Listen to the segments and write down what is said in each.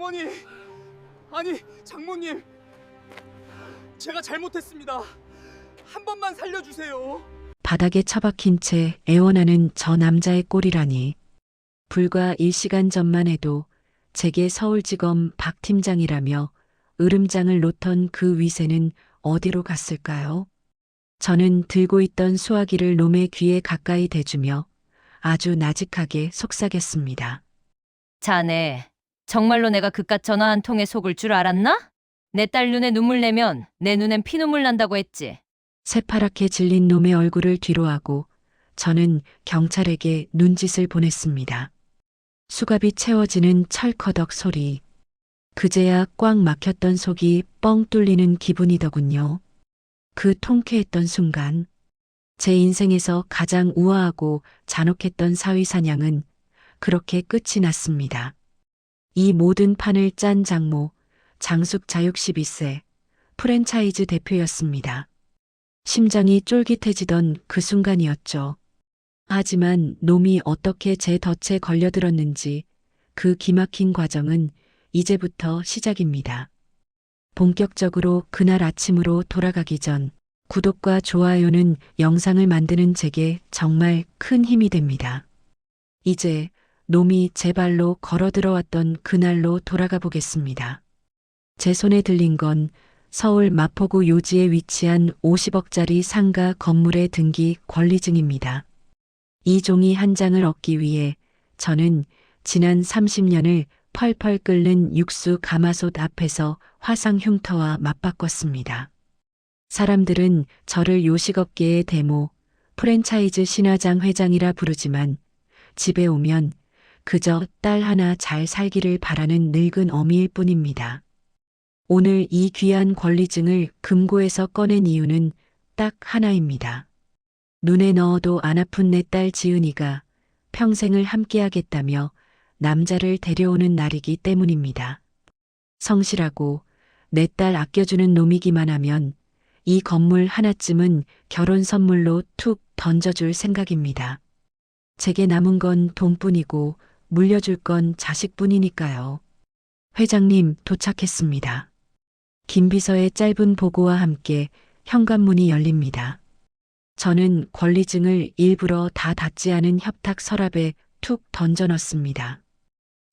어머니, 아니 장모님, 제가 잘못했습니다. 한 번만 살려주세요. 바닥에 처박힌 채 애원하는 저 남자의 꼴이라니. 불과 1시간 전만 해도 제게 서울지검 박 팀장이라며 으름장을 놓던 그 위세는 어디로 갔을까요? 저는 들고 있던 수화기를 놈의 귀에 가까이 대주며 아주 나직하게 속삭였습니다. 자네, 정말로 내가 그깟 전화 한 통에 속을 줄 알았나? 내 딸 눈에 눈물 내면 내 눈엔 피눈물 난다고 했지. 새파랗게 질린 놈의 얼굴을 뒤로하고 저는 경찰에게 눈짓을 보냈습니다. 수갑이 채워지는 철커덕 소리. 그제야 꽉 막혔던 속이 뻥 뚫리는 기분이더군요. 그 통쾌했던 순간, 제 인생에서 가장 우아하고 잔혹했던 사위사냥은 그렇게 끝이 났습니다. 이 모든 판을 짠 장모, 장숙 자육 12세, 프랜차이즈 대표였습니다. 심장이 쫄깃해지던 그 순간이었죠. 하지만 놈이 어떻게 제 덫에 걸려들었는지 그 기막힌 과정은 이제부터 시작입니다. 본격적으로 그날 아침으로 돌아가기 전 구독과 좋아요는 영상을 만드는 제게 정말 큰 힘이 됩니다. 이제 놈이 제 발로 걸어 들어왔던 그날로 돌아가 보겠습니다. 제 손에 들린 건 서울 마포구 요지에 위치한 50억짜리 상가 건물의 등기 권리증입니다. 이 종이 한 장을 얻기 위해 저는 지난 30년을 펄펄 끓는 육수 가마솥 앞에서 화상 흉터와 맞바꿨습니다. 사람들은 저를 요식업계의 대모, 프랜차이즈 신화장 회장이라 부르지만 집에 오면 그저 딸 하나 잘 살기를 바라는 늙은 어미일 뿐입니다. 오늘 이 귀한 권리증을 금고에서 꺼낸 이유는 딱 하나입니다. 눈에 넣어도 안 아픈 내 딸 지은이가 평생을 함께하겠다며 남자를 데려오는 날이기 때문입니다. 성실하고 내 딸 아껴주는 놈이기만 하면 이 건물 하나쯤은 결혼 선물로 툭 던져줄 생각입니다. 제게 남은 건 돈뿐이고 물려줄 건 자식뿐이니까요. 회장님, 도착했습니다. 김 비서의 짧은 보고와 함께 현관문이 열립니다. 저는 권리증을 일부러 다 닫지 않은 협탁 서랍에 툭 던져 넣습니다.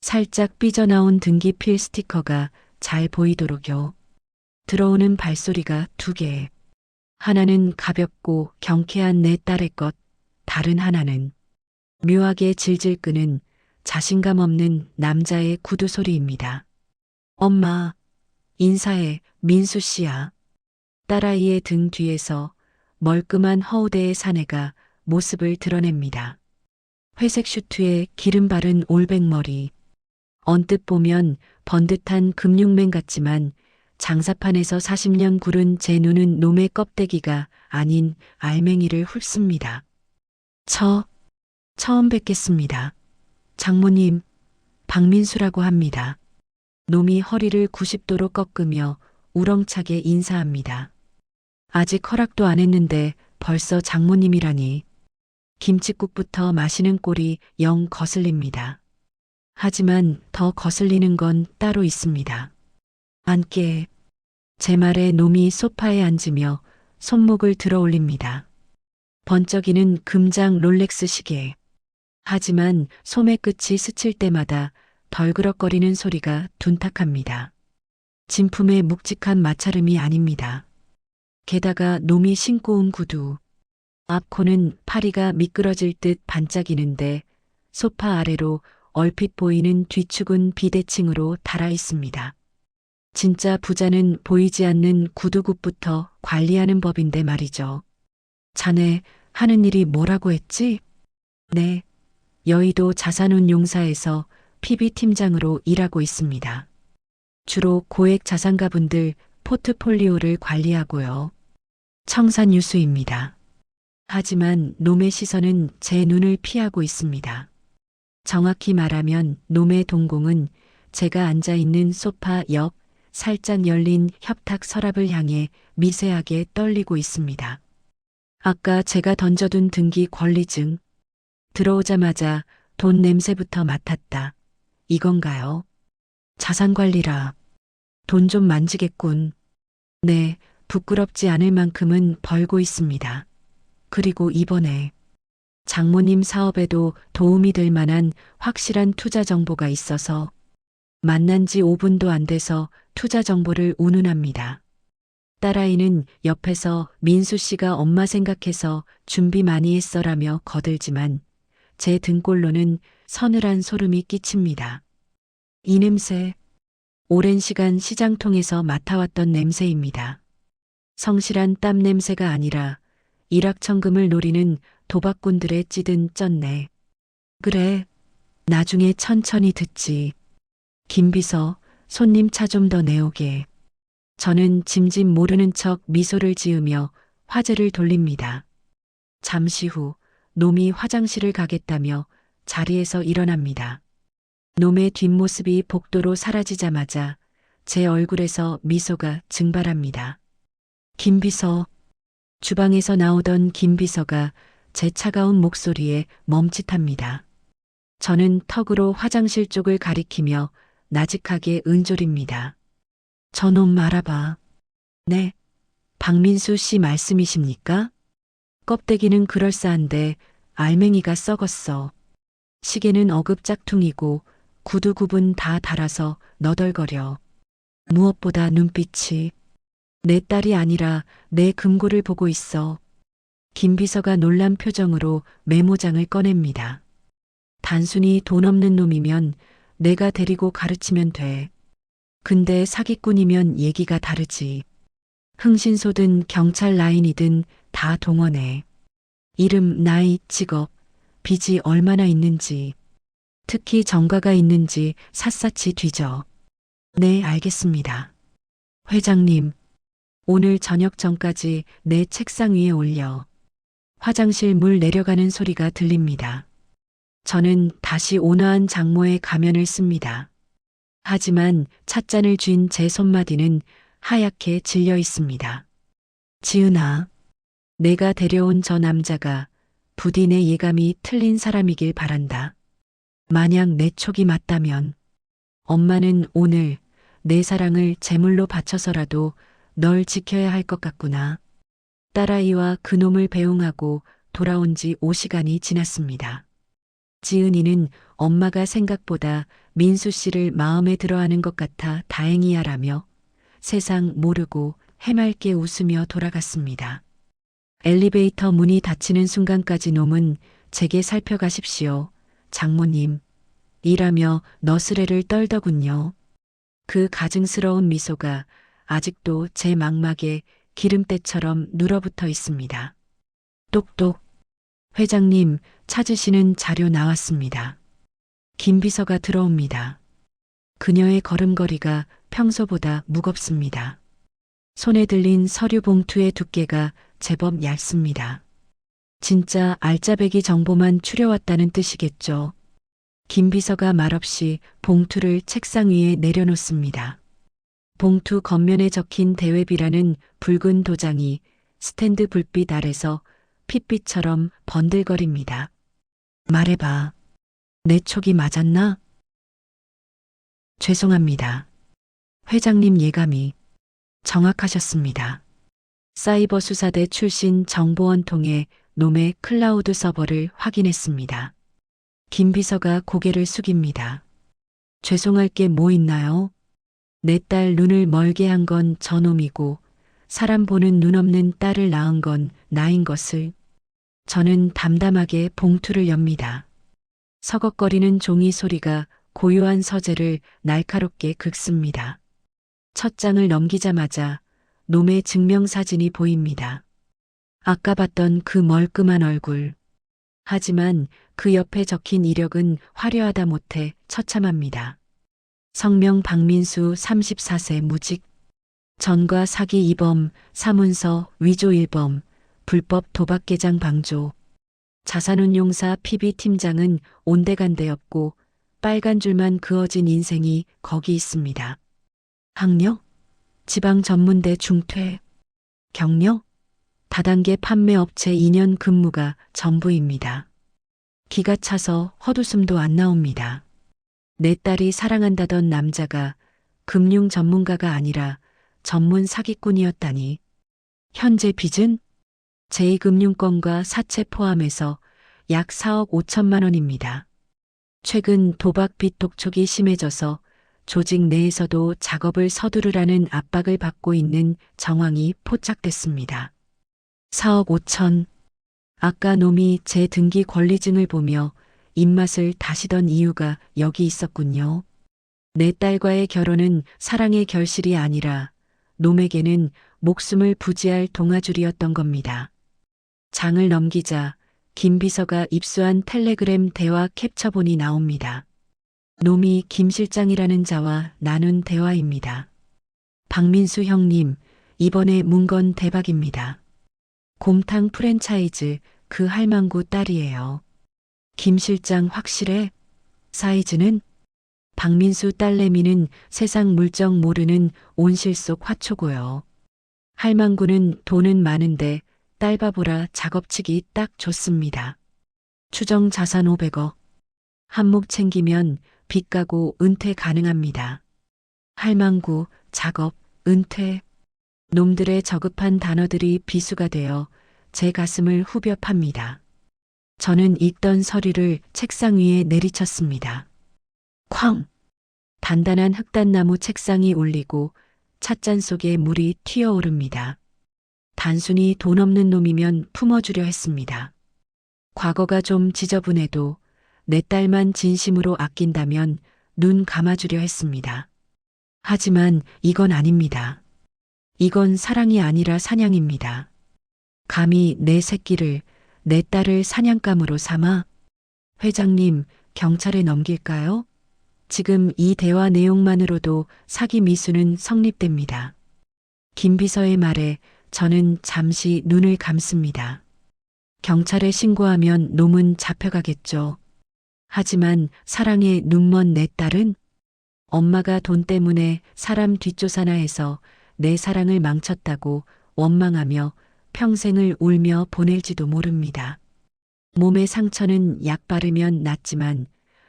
살짝 삐져나온 등기필 스티커가 잘 보이도록요. 들어오는 발소리가 2개. 하나는 가볍고 경쾌한 내 딸의 것, 다른 하나는 묘하게 질질 끄는 자신감 없는 남자의 구두 소리입니다. 엄마, 인사해, 민수 씨야. 딸아이의 등 뒤에서 멀끔한 허우대의 사내가 모습을 드러냅니다. 회색 슈트에 기름 바른 올백머리. 언뜻 보면 번듯한 금융맨 같지만 장사판에서 40년 구른 제 눈은 놈의 껍데기가 아닌 알맹이를 훑습니다. 처음 뵙겠습니다. 장모님, 박민수라고 합니다. 놈이 허리를 90도로 꺾으며 우렁차게 인사합니다. 아직 허락도 안 했는데 벌써 장모님이라니. 김칫국부터 마시는 꼴이 영 거슬립니다. 하지만 더 거슬리는 건 따로 있습니다. 앉게. 제 말에 놈이 소파에 앉으며 손목을 들어 올립니다. 번쩍이는 금장 롤렉스 시계. 하지만 소매 끝이 스칠 때마다 덜그럭거리는 소리가 둔탁합니다. 진품의 묵직한 마찰음이 아닙니다. 게다가 놈이 신고 온 구두. 앞코는 파리가 미끄러질 듯 반짝이는데 소파 아래로 얼핏 보이는 뒤축은 비대칭으로 달아 있습니다. 진짜 부자는 보이지 않는 구두굽부터 관리하는 법인데 말이죠. 자네 하는 일이 뭐라고 했지? 네, 여의도 자산운용사에서 PB팀장으로 일하고 있습니다. 주로 고액 자산가분들 포트폴리오를 관리하고요. 청산유수입니다. 하지만 놈의 시선은 제 눈을 피하고 있습니다. 정확히 말하면 놈의 동공은 제가 앉아있는 소파 옆 살짝 열린 협탁 서랍을 향해 미세하게 떨리고 있습니다. 아까 제가 던져둔 등기 권리증. 들어오자마자 돈 냄새부터 맡았다. 이건가요? 자산관리라. 돈 좀 만지겠군. 네, 부끄럽지 않을 만큼은 벌고 있습니다. 그리고 이번에 장모님 사업에도 도움이 될 만한 확실한 투자 정보가 있어서 만난 지 5분도 안 돼서 투자 정보를 운운합니다. 딸아이는 옆에서 민수 씨가 엄마 생각해서 준비 많이 했어라며 거들지만 제 등골로는 서늘한 소름이 끼칩니다. 이 냄새, 오랜 시간 시장통에서 맡아왔던 냄새입니다. 성실한 땀 냄새가 아니라 일확천금을 노리는 도박꾼들의 찌든 쩐내. 그래, 나중에 천천히 듣지. 김비서, 손님 차 좀 더 내오게. 저는 짐짓 모르는 척 미소를 지으며 화제를 돌립니다. 잠시 후 놈이 화장실을 가겠다며 자리에서 일어납니다. 놈의 뒷모습이 복도로 사라지자마자 제 얼굴에서 미소가 증발합니다. 김비서, 주방에서 나오던 김비서가 제 차가운 목소리에 멈칫합니다. 저는 턱으로 화장실 쪽을 가리키며 나직하게 은졸입니다. 저놈 알아봐. 네, 박민수 씨 말씀이십니까? 껍데기는 그럴싸한데 알맹이가 썩었어. 시계는 어급 짝퉁이고 구두 굽은 다 닳아서 너덜거려. 무엇보다 눈빛이 내 딸이 아니라 내 금고를 보고 있어. 김 비서가 놀란 표정으로 메모장을 꺼냅니다. 단순히 돈 없는 놈이면 내가 데리고 가르치면 돼. 근데 사기꾼이면 얘기가 다르지. 흥신소든 경찰 라인이든 다 동원해. 이름, 나이, 직업, 빚이 얼마나 있는지, 특히 정가가 있는지 샅샅이 뒤져. 네, 알겠습니다. 회장님, 오늘 저녁 전까지 내 책상 위에 올려. 화장실 물 내려가는 소리가 들립니다. 저는 다시 온화한 장모의 가면을 씁니다. 하지만 찻잔을 쥔 제 손마디는 하얗게 질려 있습니다. 지은아, 내가 데려온 저 남자가 부디 내 예감이 틀린 사람이길 바란다. 만약 내 촉이 맞다면 엄마는 오늘 내 사랑을 제물로 바쳐서라도 널 지켜야 할 것 같구나. 딸아이와 그놈을 배웅하고 돌아온 지 5시간이 지났습니다. 지은이는 엄마가 생각보다 민수 씨를 마음에 들어하는 것 같아 다행이야라며 세상 모르고 해맑게 웃으며 돌아갔습니다. 엘리베이터 문이 닫히는 순간까지 놈은 제게 살펴가십시오. 장모님. 이라며 너스레를 떨더군요. 그 가증스러운 미소가 아직도 제 망막에 기름때처럼 눌어붙어 있습니다. 똑똑. 회장님, 찾으시는 자료 나왔습니다. 김 비서가 들어옵니다. 그녀의 걸음걸이가 평소보다 무겁습니다. 손에 들린 서류 봉투의 두께가 제법 얇습니다. 진짜 알짜배기 정보만 추려왔다는 뜻이겠죠. 김 비서가 말없이 봉투를 책상 위에 내려놓습니다. 봉투 겉면에 적힌 대회비라는 붉은 도장이 스탠드 불빛 아래서 핏빛처럼 번들거립니다. 말해봐. 내 촉이 맞았나? 죄송합니다. 회장님 예감이 정확하셨습니다. 사이버 수사대 출신 정보원 통해 놈의 클라우드 서버를 확인했습니다. 김 비서가 고개를 숙입니다. 죄송할 게 뭐 있나요? 내 딸 눈을 멀게 한 건 저놈이고 사람 보는 눈 없는 딸을 낳은 건 나인 것을. 저는 담담하게 봉투를 엽니다. 서걱거리는 종이 소리가 고요한 서재를 날카롭게 긁습니다. 첫 장을 넘기자마자 놈의 증명사진이 보입니다. 아까 봤던 그 멀끔한 얼굴. 하지만 그 옆에 적힌 이력은 화려하다 못해 처참합니다. 성명 박민수 34세 무직. 전과 사기 2범, 사문서 위조 1범, 불법 도박 계장 방조. 자산운용사 PB팀장은 온데간데없고 빨간 줄만 그어진 인생이 거기 있습니다. 학력? 지방 전문대 중퇴. 경력? 다단계 판매업체 2년 근무가 전부입니다. 기가 차서 헛웃음도 안 나옵니다. 내 딸이 사랑한다던 남자가 금융 전문가가 아니라 전문 사기꾼이었다니. 현재 빚은 제2금융권과 사채 포함해서 약 4억 5천만 원입니다. 최근 도박 빚 독촉이 심해져서 조직 내에서도 작업을 서두르라는 압박을 받고 있는 정황이 포착됐습니다. 4억 5천. 아까 놈이 제 등기 권리증을 보며 입맛을 다시던 이유가 여기 있었군요. 내 딸과의 결혼은 사랑의 결실이 아니라 놈에게는 목숨을 부지할 동아줄이었던 겁니다. 장을 넘기자 김 비서가 입수한 텔레그램 대화 캡처본이 나옵니다. 놈이 김 실장이라는 자와 나눈 대화입니다. 박민수 형님, 이번에 문 건 대박입니다. 곰탕 프랜차이즈 그 할망구 딸이에요. 김 실장 확실해? 사이즈는? 박민수 딸내미는 세상 물정 모르는 온실 속 화초고요. 할망구는 돈은 많은데 딸바보라 작업치기 딱 좋습니다. 추정 자산 500억. 한몫 챙기면 빚 가고 은퇴 가능합니다. 할망구, 작업, 은퇴. 놈들의 저급한 단어들이 비수가 되어 제 가슴을 후벼 팝니다. 저는 읽던 서류를 책상 위에 내리쳤습니다. 쾅! 단단한 흑단나무 책상이 울리고 찻잔 속에 물이 튀어오릅니다. 단순히 돈 없는 놈이면 품어주려 했습니다. 과거가 좀 지저분해도 내 딸만 진심으로 아낀다면 눈 감아주려 했습니다. 하지만 이건 아닙니다. 이건 사랑이 아니라 사냥입니다. 감히 내 새끼를, 내 딸을 사냥감으로 삼아? 회장님, 경찰에 넘길까요? 지금 이 대화 내용만으로도 사기 미수는 성립됩니다. 김 비서의 말에 저는 잠시 눈을 감습니다. 경찰에 신고하면 놈은 잡혀가겠죠. 하지만 사랑에 눈먼 내 딸은 엄마가 돈 때문에 사람 뒷조사나 해서 내 사랑을 망쳤다고 원망하며 평생을 울며 보낼지도 모릅니다. 몸의 상처는 약 바르면 낫지만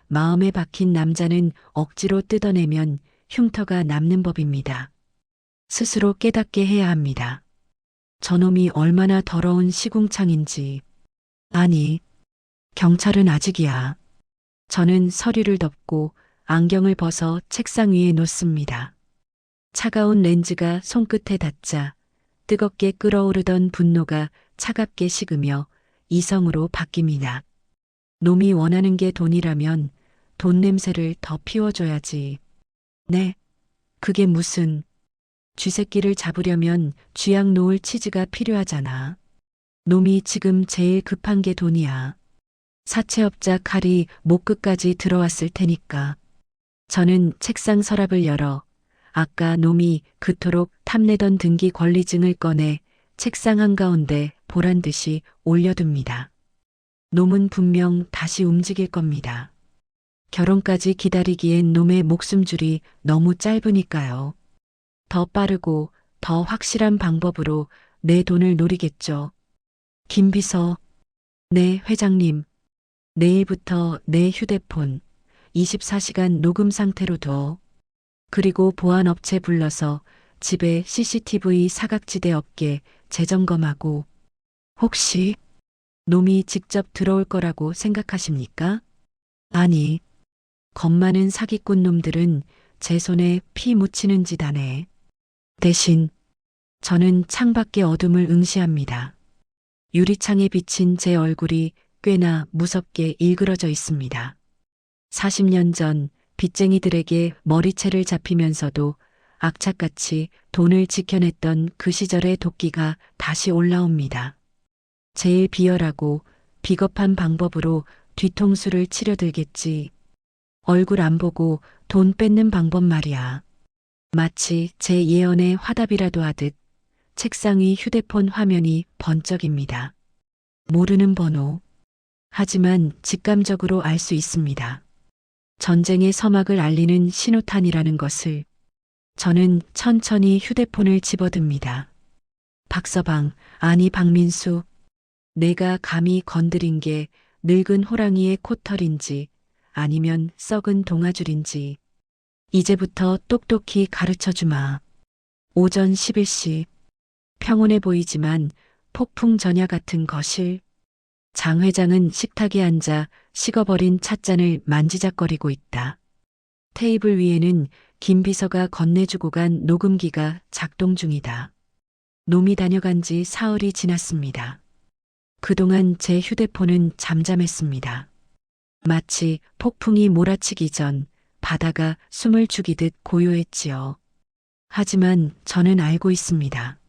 마음에 박힌 남자는 억지로 뜯어내면 흉터가 남는 법입니다. 스스로 깨닫게 해야 합니다. 저놈이 얼마나 더러운 시궁창인지. 아니, 경찰은 아직이야. 저는 서류를 덮고 안경을 벗어 책상 위에 놓습니다. 차가운 렌즈가 손끝에 닿자 뜨겁게 끓어오르던 분노가 차갑게 식으며 이성으로 바뀝니다. 놈이 원하는 게 돈이라면 돈 냄새를 더 피워줘야지. 네, 그게 무슨. 쥐새끼를 잡으려면 쥐약 놓을 치즈가 필요하잖아. 놈이 지금 제일 급한 게 돈이야. 사채업자 칼이 목 끝까지 들어왔을 테니까. 저는 책상 서랍을 열어 아까 놈이 그토록 탐내던 등기 권리증을 꺼내 책상 한가운데 보란 듯이 올려둡니다. 놈은 분명 다시 움직일 겁니다. 결혼까지 기다리기엔 놈의 목숨줄이 너무 짧으니까요. 더 빠르고 더 확실한 방법으로 내 돈을 노리겠죠. 김 비서, 네 회장님, 내일부터 내 휴대폰 24시간 녹음 상태로 둬. 그리고 보안업체 불러서 집에 CCTV 사각지대 없게 재점검하고. 혹시 놈이 직접 들어올 거라고 생각하십니까? 아니, 겁 많은 사기꾼 놈들은 제 손에 피 묻히는 짓 안 해. 대신 저는 창밖의 어둠을 응시합니다. 유리창에 비친 제 얼굴이 꽤나 무섭게 일그러져 있습니다. 40년 전 빚쟁이들에게 머리채를 잡히면서도 악착같이 돈을 지켜냈던 그 시절의 도끼가 다시 올라옵니다. 제일 비열하고 비겁한 방법으로 뒤통수를 치려들겠지. 얼굴 안 보고 돈 뺏는 방법 말이야. 마치 제 예언의 화답이라도 하듯 책상 위 휴대폰 화면이 번쩍입니다. 모르는 번호. 하지만 직감적으로 알 수 있습니다. 전쟁의 서막을 알리는 신호탄이라는 것을. 저는 천천히 휴대폰을 집어듭니다. 박서방, 아니 박민수. 내가 감히 건드린 게 늙은 호랑이의 코털인지 아니면 썩은 동아줄인지 이제부터 똑똑히 가르쳐 주마. 오전 11시. 평온해 보이지만 폭풍 전야 같은 거실. 장 회장은 식탁에 앉아 식어버린 찻잔을 만지작거리고 있다. 테이블 위에는 김 비서가 건네주고 간 녹음기가 작동 중이다. 놈이 다녀간 지 사흘이 지났습니다. 그동안 제 휴대폰은 잠잠했습니다. 마치 폭풍이 몰아치기 전 바다가 숨을 죽이듯 고요했지요. 하지만 저는 알고 있습니다.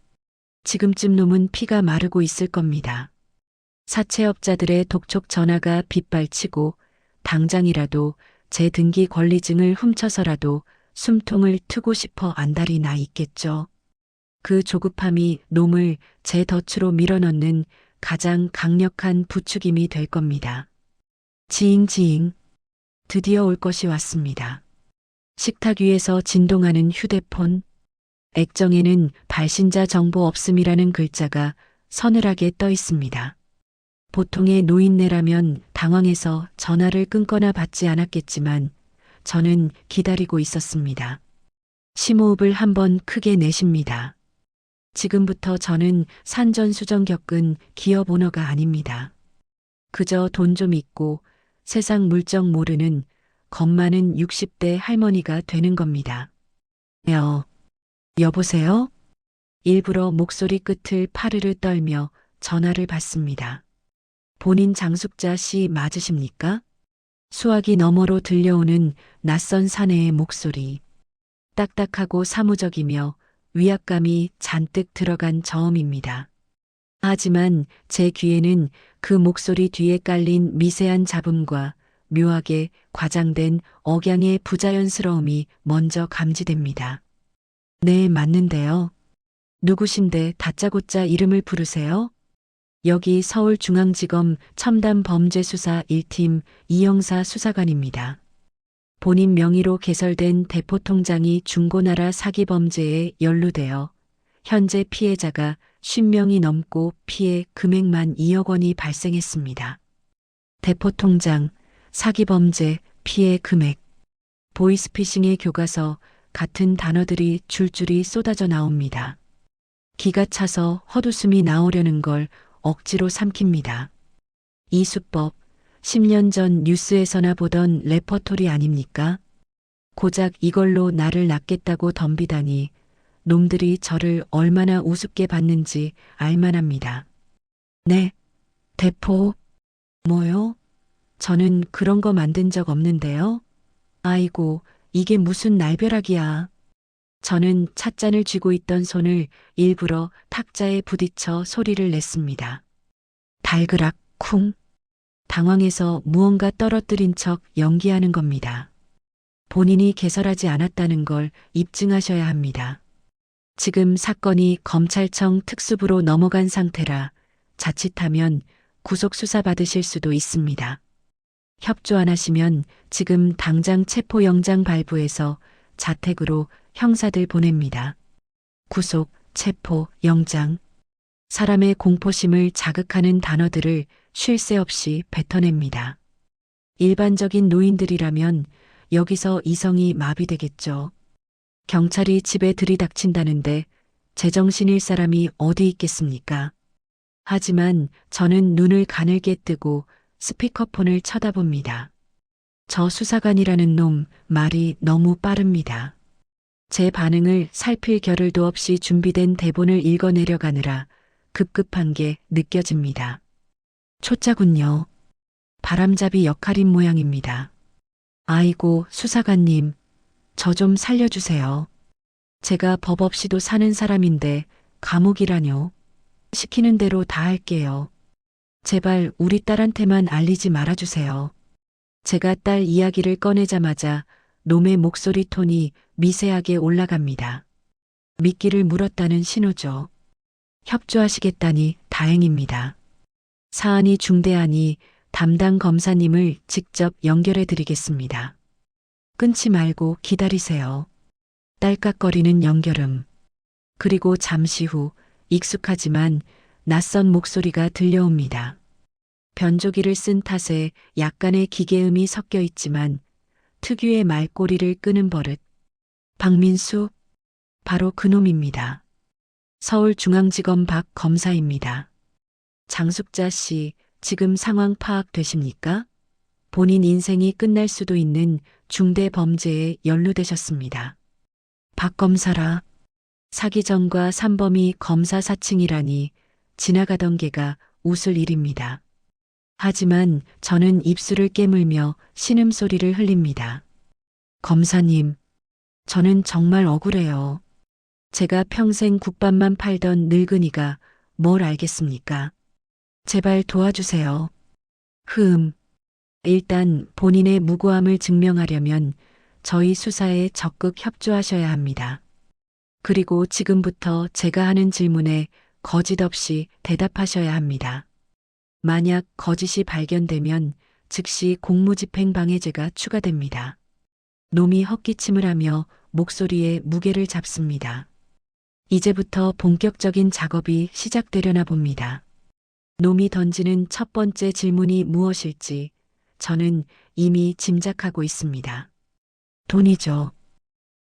지금쯤 놈은 피가 마르고 있을 겁니다. 사채업자들의 독촉 전화가 빗발치고 당장이라도 제 등기 권리증을 훔쳐서라도 숨통을 트고 싶어 안달이 나 있겠죠. 그 조급함이 놈을 제 덫으로 밀어넣는 가장 강력한 부추김이 될 겁니다. 지잉지잉. 드디어 올 것이 왔습니다. 식탁 위에서 진동하는 휴대폰. 액정에는 발신자 정보 없음이라는 글자가 서늘하게 떠 있습니다. 보통의 노인네라면 당황해서 전화를 끊거나 받지 않았겠지만 저는 기다리고 있었습니다. 심호흡을 한번 크게 내쉽니다. 지금부터 저는 산전수전 겪은 기업 오너가 아닙니다. 그저 돈 좀 있고 세상 물정 모르는 겁 많은 60대 할머니가 되는 겁니다. 여보세요? 일부러 목소리 끝을 파르르 떨며 전화를 받습니다. 본인 장숙자 씨 맞으십니까? 수화기 너머로 들려오는 낯선 사내의 목소리. 딱딱하고 사무적이며 위압감이 잔뜩 들어간 저음입니다. 하지만 제 귀에는 그 목소리 뒤에 깔린 미세한 잡음과 묘하게 과장된 억양의 부자연스러움이 먼저 감지됩니다. 네, 맞는데요. 누구신데 다짜고짜 이름을 부르세요? 여기 서울중앙지검 첨단범죄수사 1팀 이영사 수사관입니다. 본인 명의로 개설된 대포통장이 중고나라 사기범죄에 연루되어 현재 피해자가 50명이 넘고 피해 금액만 2억 원이 발생했습니다. 대포통장, 사기범죄, 피해 금액, 보이스피싱의 교과서 같은 단어들이 줄줄이 쏟아져 나옵니다. 기가 차서 헛웃음이 나오려는 걸 억지로 삼킵니다. 이 수법, 10년 전 뉴스에서나 보던 레퍼토리 아닙니까? 고작 이걸로 나를 낚겠다고 덤비다니 놈들이 저를 얼마나 우습게 봤는지 알만합니다. 네, 대포. 뭐요? 저는 그런 거 만든 적 없는데요. 아이고, 이게 무슨 날벼락이야. 저는 찻잔을 쥐고 있던 손을 일부러 탁자에 부딪혀 소리를 냈습니다. 달그락 쿵. 당황해서 무언가 떨어뜨린 척 연기하는 겁니다. 본인이 개설하지 않았다는 걸 입증하셔야 합니다. 지금 사건이 검찰청 특수부로 넘어간 상태라 자칫하면 구속 수사 받으실 수도 있습니다. 협조 안 하시면 지금 당장 체포영장 발부해서 자택으로 형사들 보냅니다. 구속, 체포, 영장. 사람의 공포심을 자극하는 단어들을 쉴 새 없이 뱉어냅니다. 일반적인 노인들이라면 여기서 이성이 마비되겠죠. 경찰이 집에 들이닥친다는데 제정신일 사람이 어디 있겠습니까? 하지만 저는 눈을 가늘게 뜨고 스피커폰을 쳐다봅니다. 저 수사관이라는 놈 말이 너무 빠릅니다. 제 반응을 살필 겨를도 없이 준비된 대본을 읽어내려가느라 급급한 게 느껴집니다. 초짜군요. 바람잡이 역할인 모양입니다. 아이고, 수사관님, 저 좀 살려주세요. 제가 법 없이도 사는 사람인데 감옥이라뇨. 시키는 대로 다 할게요. 제발 우리 딸한테만 알리지 말아주세요. 제가 딸 이야기를 꺼내자마자 놈의 목소리 톤이 미세하게 올라갑니다. 미끼를 물었다는 신호죠. 협조하시겠다니 다행입니다. 사안이 중대하니 담당 검사님을 직접 연결해 드리겠습니다. 끊지 말고 기다리세요. 딸깍거리는 연결음. 그리고 잠시 후 익숙하지만 낯선 목소리가 들려옵니다. 변조기를 쓴 탓에 약간의 기계음이 섞여 있지만 특유의 말꼬리를 끄는 버릇. 박민수, 바로 그놈입니다. 서울중앙지검 박 검사입니다. 장숙자 씨, 지금 상황 파악되십니까? 본인 인생이 끝날 수도 있는 중대 범죄에 연루되셨습니다. 박 검사라. 사기전과 산범이 검사 사칭이라니 지나가던 개가 웃을 일입니다. 하지만 저는 입술을 깨물며 신음소리를 흘립니다. 검사님, 저는 정말 억울해요. 제가 평생 국밥만 팔던 늙은이가 뭘 알겠습니까? 제발 도와주세요. 일단 본인의 무고함을 증명하려면 저희 수사에 적극 협조하셔야 합니다. 그리고 지금부터 제가 하는 질문에 거짓 없이 대답하셔야 합니다. 만약 거짓이 발견되면 즉시 공무집행방해죄가 추가됩니다. 놈이 헛기침을 하며 목소리에 무게를 잡습니다. 이제부터 본격적인 작업이 시작되려나 봅니다. 놈이 던지는 첫 번째 질문이 무엇일지 저는 이미 짐작하고 있습니다. 돈이죠.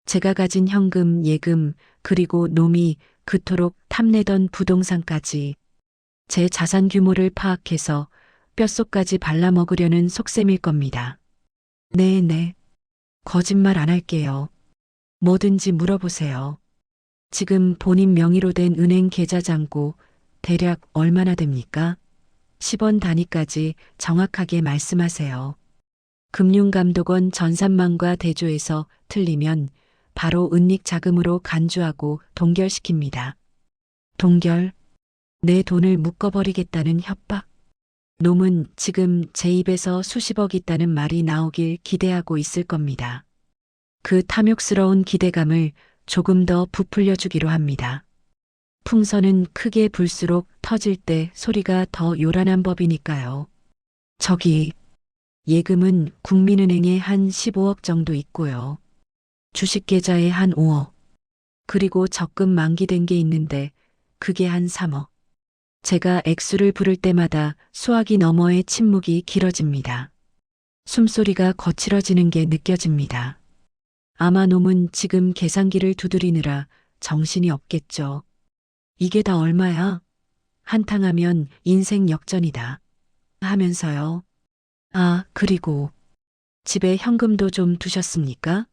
제가 가진 현금, 예금, 그리고 놈이 그토록 탐내던 부동산까지 제 자산 규모를 파악해서 뼛속까지 발라먹으려는 속셈일 겁니다. 네. 거짓말 안 할게요. 뭐든지 물어보세요. 지금 본인 명의로 된 은행 계좌 잔고 대략 얼마나 됩니까? 10원 단위까지 정확하게 말씀하세요. 금융감독원 전산망과 대조해서 틀리면 바로 은닉 자금으로 간주하고 동결시킵니다. 동결? 내 돈을 묶어버리겠다는 협박? 놈은 지금 제 입에서 수십억 있다는 말이 나오길 기대하고 있을 겁니다. 그 탐욕스러운 기대감을 조금 더 부풀려 주기로 합니다. 풍선은 크게 불수록 터질 때 소리가 더 요란한 법이니까요. 저기, 예금은 국민은행에 한 15억 정도 있고요. 주식계좌에 한 5억. 그리고 적금 만기된 게 있는데 그게 한 3억. 제가 액수를 부를 때마다 수화기 너머의 침묵이 길어집니다. 숨소리가 거칠어지는 게 느껴집니다. 아마 놈은 지금 계산기를 두드리느라 정신이 없겠죠. 이게 다 얼마야? 한탕하면 인생 역전이다. 하면서요. 아, 그리고 집에 현금도 좀 두셨습니까?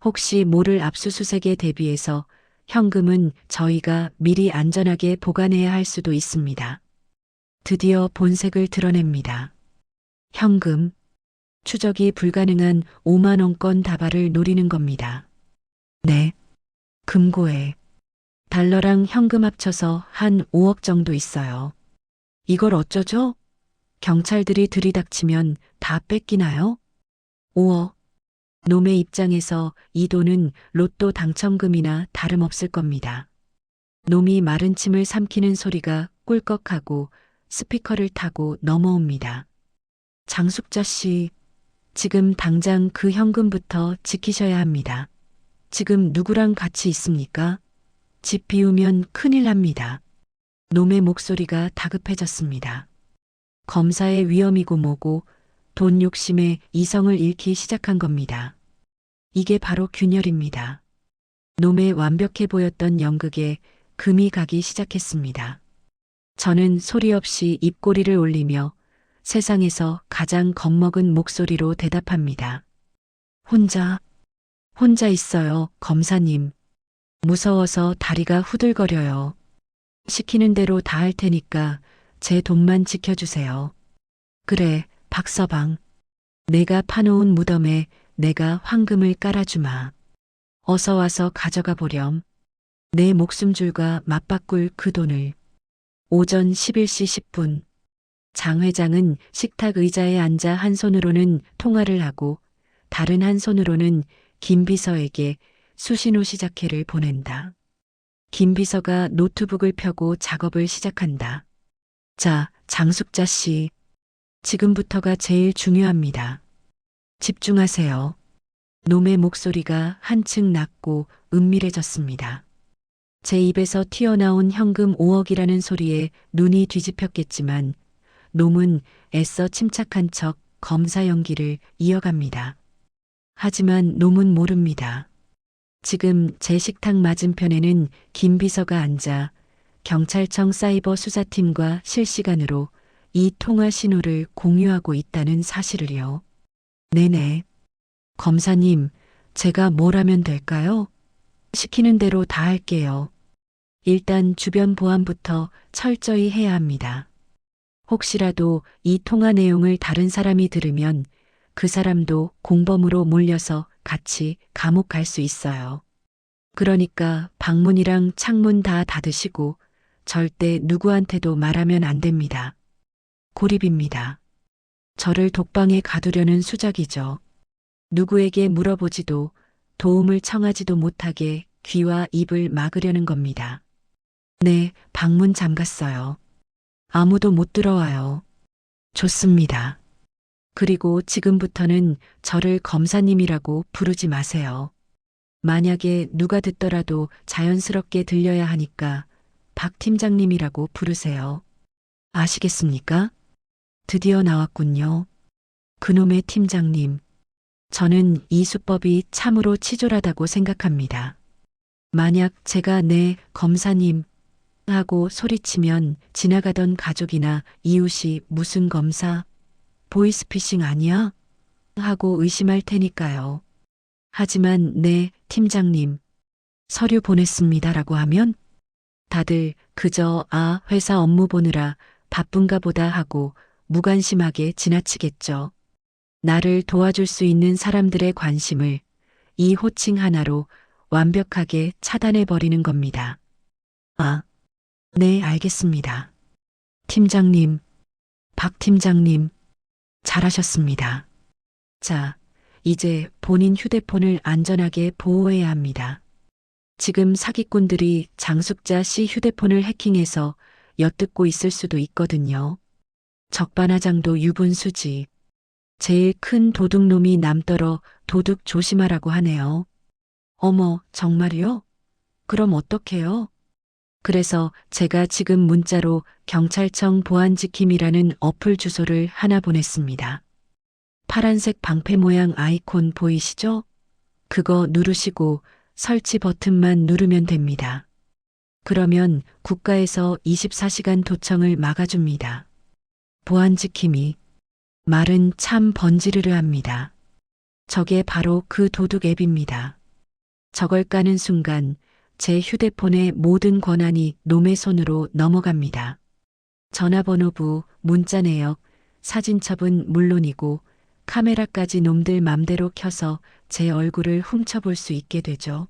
혹시 모를 압수수색에 대비해서 현금은 저희가 미리 안전하게 보관해야 할 수도 있습니다. 드디어 본색을 드러냅니다. 현금. 추적이 불가능한 5만 원권 다발을 노리는 겁니다. 네. 금고에 달러랑 현금 합쳐서 한 5억 정도 있어요. 이걸 어쩌죠? 경찰들이 들이닥치면 다 뺏기나요? 5억. 놈의 입장에서 이 돈은 로또 당첨금이나 다름없을 겁니다. 놈이 마른 침을 삼키는 소리가 꿀꺽하고 스피커를 타고 넘어옵니다. 장숙자 씨, 지금 당장 그 현금부터 지키셔야 합니다. 지금 누구랑 같이 있습니까? 집 비우면 큰일 납니다. 놈의 목소리가 다급해졌습니다. 검사의 위험이고 뭐고 돈 욕심에 이성을 잃기 시작한 겁니다. 이게 바로 균열입니다. 놈의 완벽해 보였던 연극에 금이 가기 시작했습니다. 저는 소리 없이 입꼬리를 올리며 세상에서 가장 겁먹은 목소리로 대답합니다. 혼자 있어요, 검사님. 무서워서 다리가 후들거려요. 시키는 대로 다 할 테니까 제 돈만 지켜주세요. 그래, 박서방. 내가 파놓은 무덤에 내가 황금을 깔아주마. 어서 와서 가져가 보렴. 내 목숨줄과 맞바꿀 그 돈을. 오전 11시 10분. 장 회장은 식탁 의자에 앉아 한 손으로는 통화를 하고 다른 한 손으로는 김 비서에게 수신호 시작회를 보낸다. 김 비서가 노트북을 펴고 작업을 시작한다. 자, 장숙자 씨. 지금부터가 제일 중요합니다. 집중하세요. 놈의 목소리가 한층 낮고 은밀해졌습니다. 제 입에서 튀어나온 현금 5억이라는 소리에 눈이 뒤집혔겠지만 놈은 애써 침착한 척 검사 연기를 이어갑니다. 하지만 놈은 모릅니다. 지금 제 식탁 맞은편에는 김 비서가 앉아 경찰청 사이버 수사팀과 실시간으로 이 통화 신호를 공유하고 있다는 사실을요. 네네. 검사님, 제가 뭘 하면 될까요? 시키는 대로 다 할게요. 일단 주변 보안부터 철저히 해야 합니다. 혹시라도 이 통화 내용을 다른 사람이 들으면 그 사람도 공범으로 몰려서 같이 감옥 갈 수 있어요. 그러니까 방문이랑 창문 다 닫으시고 절대 누구한테도 말하면 안 됩니다. 고립입니다. 저를 독방에 가두려는 수작이죠. 누구에게 물어보지도 도움을 청하지도 못하게 귀와 입을 막으려는 겁니다. 네, 방문 잠갔어요. 아무도 못 들어와요. 좋습니다. 그리고 지금부터는 저를 검사님이라고 부르지 마세요. 만약에 누가 듣더라도 자연스럽게 들려야 하니까 박 팀장님이라고 부르세요. 아시겠습니까? 드디어 나왔군요. 그놈의 팀장님. 저는 이 수법이 참으로 치졸하다고 생각합니다. 만약 제가 네, 검사님 하고 소리치면 지나가던 가족이나 이웃이 무슨 검사, 보이스피싱 아니야? 하고 의심할 테니까요. 하지만 네, 팀장님, 서류 보냈습니다라고 하면 다들 그저 회사 업무 보느라 바쁜가 보다 하고 무관심하게 지나치겠죠. 나를 도와줄 수 있는 사람들의 관심을 이 호칭 하나로 완벽하게 차단해버리는 겁니다. 네, 알겠습니다. 팀장님, 박 팀장님, 잘하셨습니다. 자, 이제 본인 휴대폰을 안전하게 보호해야 합니다. 지금 사기꾼들이 장숙자 씨 휴대폰을 해킹해서 엿듣고 있을 수도 있거든요. 적반하장도 유분수지. 제일 큰 도둑놈이 남더러 도둑 조심하라고 하네요. 어머, 정말요? 그럼 어떡해요? 그래서 제가 지금 문자로 경찰청 보안지킴이라는 어플 주소를 하나 보냈습니다. 파란색 방패 모양 아이콘 보이시죠? 그거 누르시고 설치 버튼만 누르면 됩니다. 그러면 국가에서 24시간 도청을 막아줍니다. 보안지킴이. 말은 참 번지르르 합니다. 저게 바로 그 도둑 앱입니다. 저걸 까는 순간 제 휴대폰의 모든 권한이 놈의 손으로 넘어갑니다. 전화번호부, 문자 내역, 사진첩은 물론이고 카메라까지 놈들 맘대로 켜서 제 얼굴을 훔쳐볼 수 있게 되죠.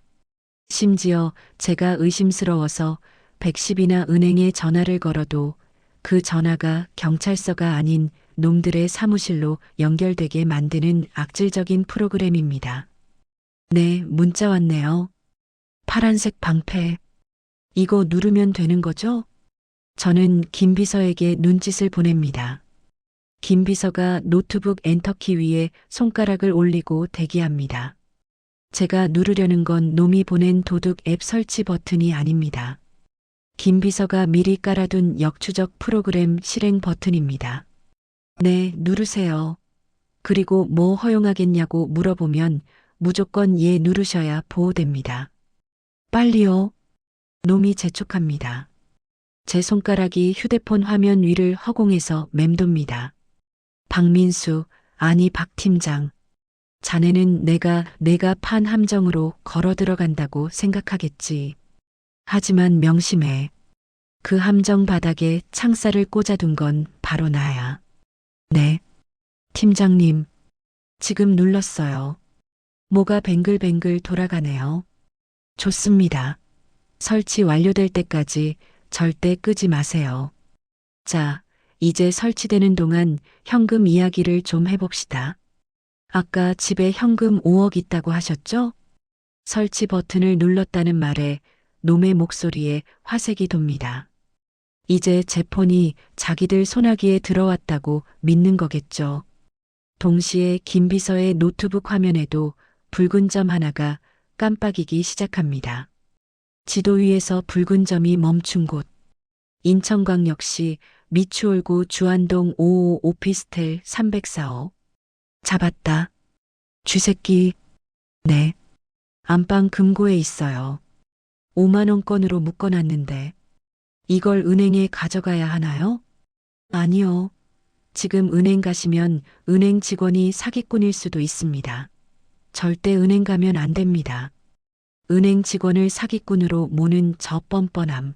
심지어 제가 의심스러워서 110이나 은행에 전화를 걸어도 그 전화가 경찰서가 아닌 놈들의 사무실로 연결되게 만드는 악질적인 프로그램입니다. 네, 문자 왔네요. 파란색 방패. 이거 누르면 되는 거죠? 저는 김 비서에게 눈짓을 보냅니다. 김 비서가 노트북 엔터키 위에 손가락을 올리고 대기합니다. 제가 누르려는 건 놈이 보낸 도둑 앱 설치 버튼이 아닙니다. 김 비서가 미리 깔아둔 역추적 프로그램 실행 버튼입니다. 네, 누르세요. 그리고 뭐 허용하겠냐고 물어보면 무조건 예 누르셔야 보호됩니다. 빨리요. 놈이 재촉합니다. 제 손가락이 휴대폰 화면 위를 허공에서 맴돕니다. 박민수, 아니 박 팀장. 자네는 내가 판 함정으로 걸어 들어간다고 생각하겠지. 하지만 명심해. 그 함정 바닥에 창살을 꽂아둔 건 바로 나야. 네. 팀장님. 지금 눌렀어요. 뭐가 뱅글뱅글 돌아가네요. 좋습니다. 설치 완료될 때까지 절대 끄지 마세요. 자, 이제 설치되는 동안 현금 이야기를 좀 해봅시다. 아까 집에 현금 5억 있다고 하셨죠? 설치 버튼을 눌렀다는 말에 놈의 목소리에 화색이 돕니다. 이제 제 폰이 자기들 소나기에 들어왔다고 믿는 거겠죠. 동시에 김 비서의 노트북 화면에도 붉은 점 하나가 깜빡이기 시작합니다. 지도 위에서 붉은 점이 멈춘 곳. 인천광역시 미추홀구 주안동 555 오피스텔 304호. 잡았다. 쥐새끼. 네. 안방 금고에 있어요. 5만 원권으로 묶어놨는데 이걸 은행에 가져가야 하나요? 아니요. 지금 은행 가시면 은행 직원이 사기꾼일 수도 있습니다. 절대 은행 가면 안 됩니다. 은행 직원을 사기꾼으로 모는 저 뻔뻔함.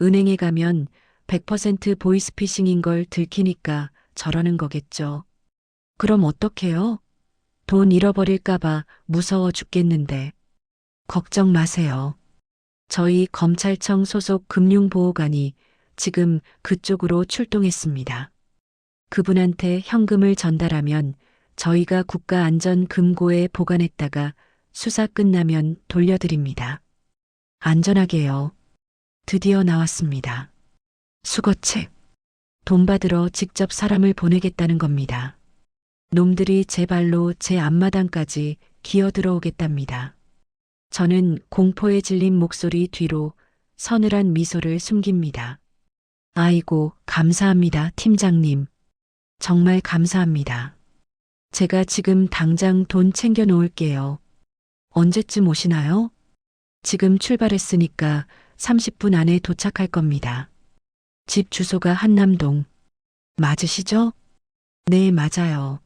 은행에 가면 100% 보이스피싱인 걸 들키니까 저러는 거겠죠. 그럼 어떡해요? 돈 잃어버릴까봐 무서워 죽겠는데. 걱정 마세요. 저희 검찰청 소속 금융보호관이 지금 그쪽으로 출동했습니다. 그분한테 현금을 전달하면 저희가 국가안전금고에 보관했다가 수사 끝나면 돌려드립니다. 안전하게요. 드디어 나왔습니다. 수거책. 돈 받으러 직접 사람을 보내겠다는 겁니다. 놈들이 제 발로 제 앞마당까지 기어들어오겠답니다. 저는 공포에 질린 목소리 뒤로 서늘한 미소를 숨깁니다. 아이고, 감사합니다, 팀장님. 정말 감사합니다. 제가 지금 당장 돈 챙겨 놓을게요. 언제쯤 오시나요? 지금 출발했으니까 30분 안에 도착할 겁니다. 집 주소가 한남동. 맞으시죠? 네, 맞아요.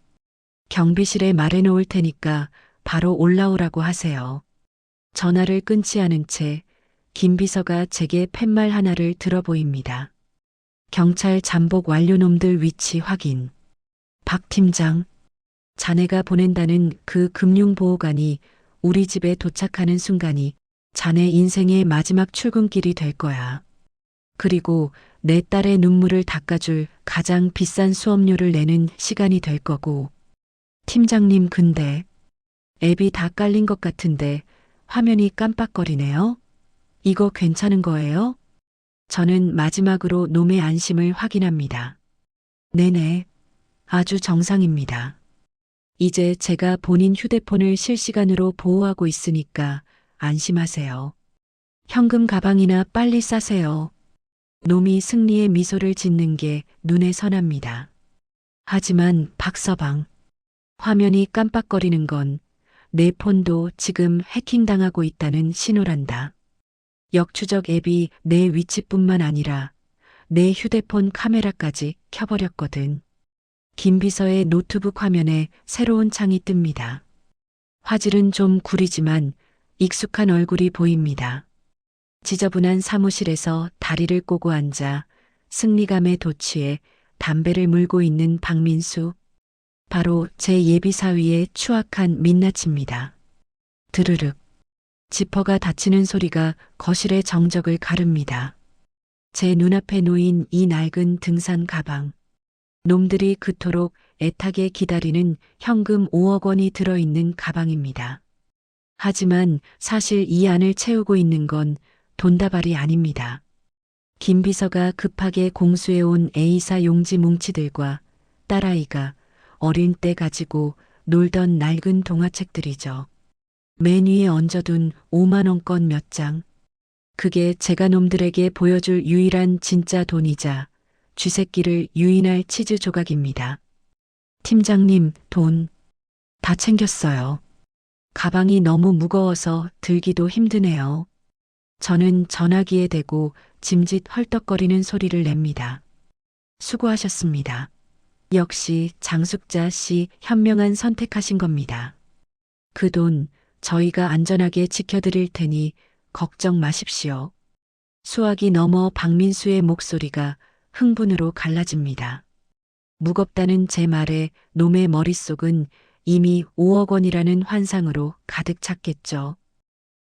경비실에 말해 놓을 테니까 바로 올라오라고 하세요. 전화를 끊지 않은 채 김 비서가 제게 팻말 하나를 들어 보입니다. 경찰 잠복 완료 놈들 위치 확인. 박 팀장, 자네가 보낸다는 그 금융보호관이 우리 집에 도착하는 순간이 자네 인생의 마지막 출근길이 될 거야. 그리고 내 딸의 눈물을 닦아줄 가장 비싼 수업료를 내는 시간이 될 거고. 팀장님, 근데 앱이 다 깔린 것 같은데 화면이 깜빡거리네요. 이거 괜찮은 거예요? 저는 마지막으로 놈의 안심을 확인합니다. 네네. 아주 정상입니다. 이제 제가 본인 휴대폰을 실시간으로 보호하고 있으니까 안심하세요. 현금 가방이나 빨리 싸세요. 놈이 승리의 미소를 짓는 게 눈에 선합니다. 하지만 박서방, 화면이 깜빡거리는 건 내 폰도 지금 해킹당하고 있다는 신호란다. 역추적 앱이 내 위치뿐만 아니라 내 휴대폰 카메라까지 켜버렸거든. 김 비서의 노트북 화면에 새로운 창이 뜹니다. 화질은 좀 구리지만 익숙한 얼굴이 보입니다. 지저분한 사무실에서 다리를 꼬고 앉아 승리감에 도취해 담배를 물고 있는 박민수. 바로 제 예비사위의 추악한 민낯입니다. 드르륵. 지퍼가 닫히는 소리가 거실의 정적을 가릅니다. 제 눈앞에 놓인 이 낡은 등산 가방. 놈들이 그토록 애타게 기다리는 현금 5억 원이 들어있는 가방입니다. 하지만 사실 이 안을 채우고 있는 건 돈다발이 아닙니다. 김 비서가 급하게 공수해온 A사 용지 뭉치들과 딸아이가 어린 때 가지고 놀던 낡은 동화책들이죠. 맨 위에 얹어둔 5만 원권 몇 장. 그게 제가 놈들에게 보여줄 유일한 진짜 돈이자 쥐새끼를 유인할 치즈 조각입니다. 팀장님, 돈 다 챙겼어요. 가방이 너무 무거워서 들기도 힘드네요. 저는 전화기에 대고 짐짓 헐떡거리는 소리를 냅니다. 수고하셨습니다. 역시 장숙자 씨 현명한 선택하신 겁니다. 그 돈 저희가 안전하게 지켜드릴 테니 걱정 마십시오. 수화기 너머 박민수의 목소리가 흥분으로 갈라집니다. 무겁다는 제 말에 놈의 머릿속은 이미 5억 원이라는 환상으로 가득 찼겠죠.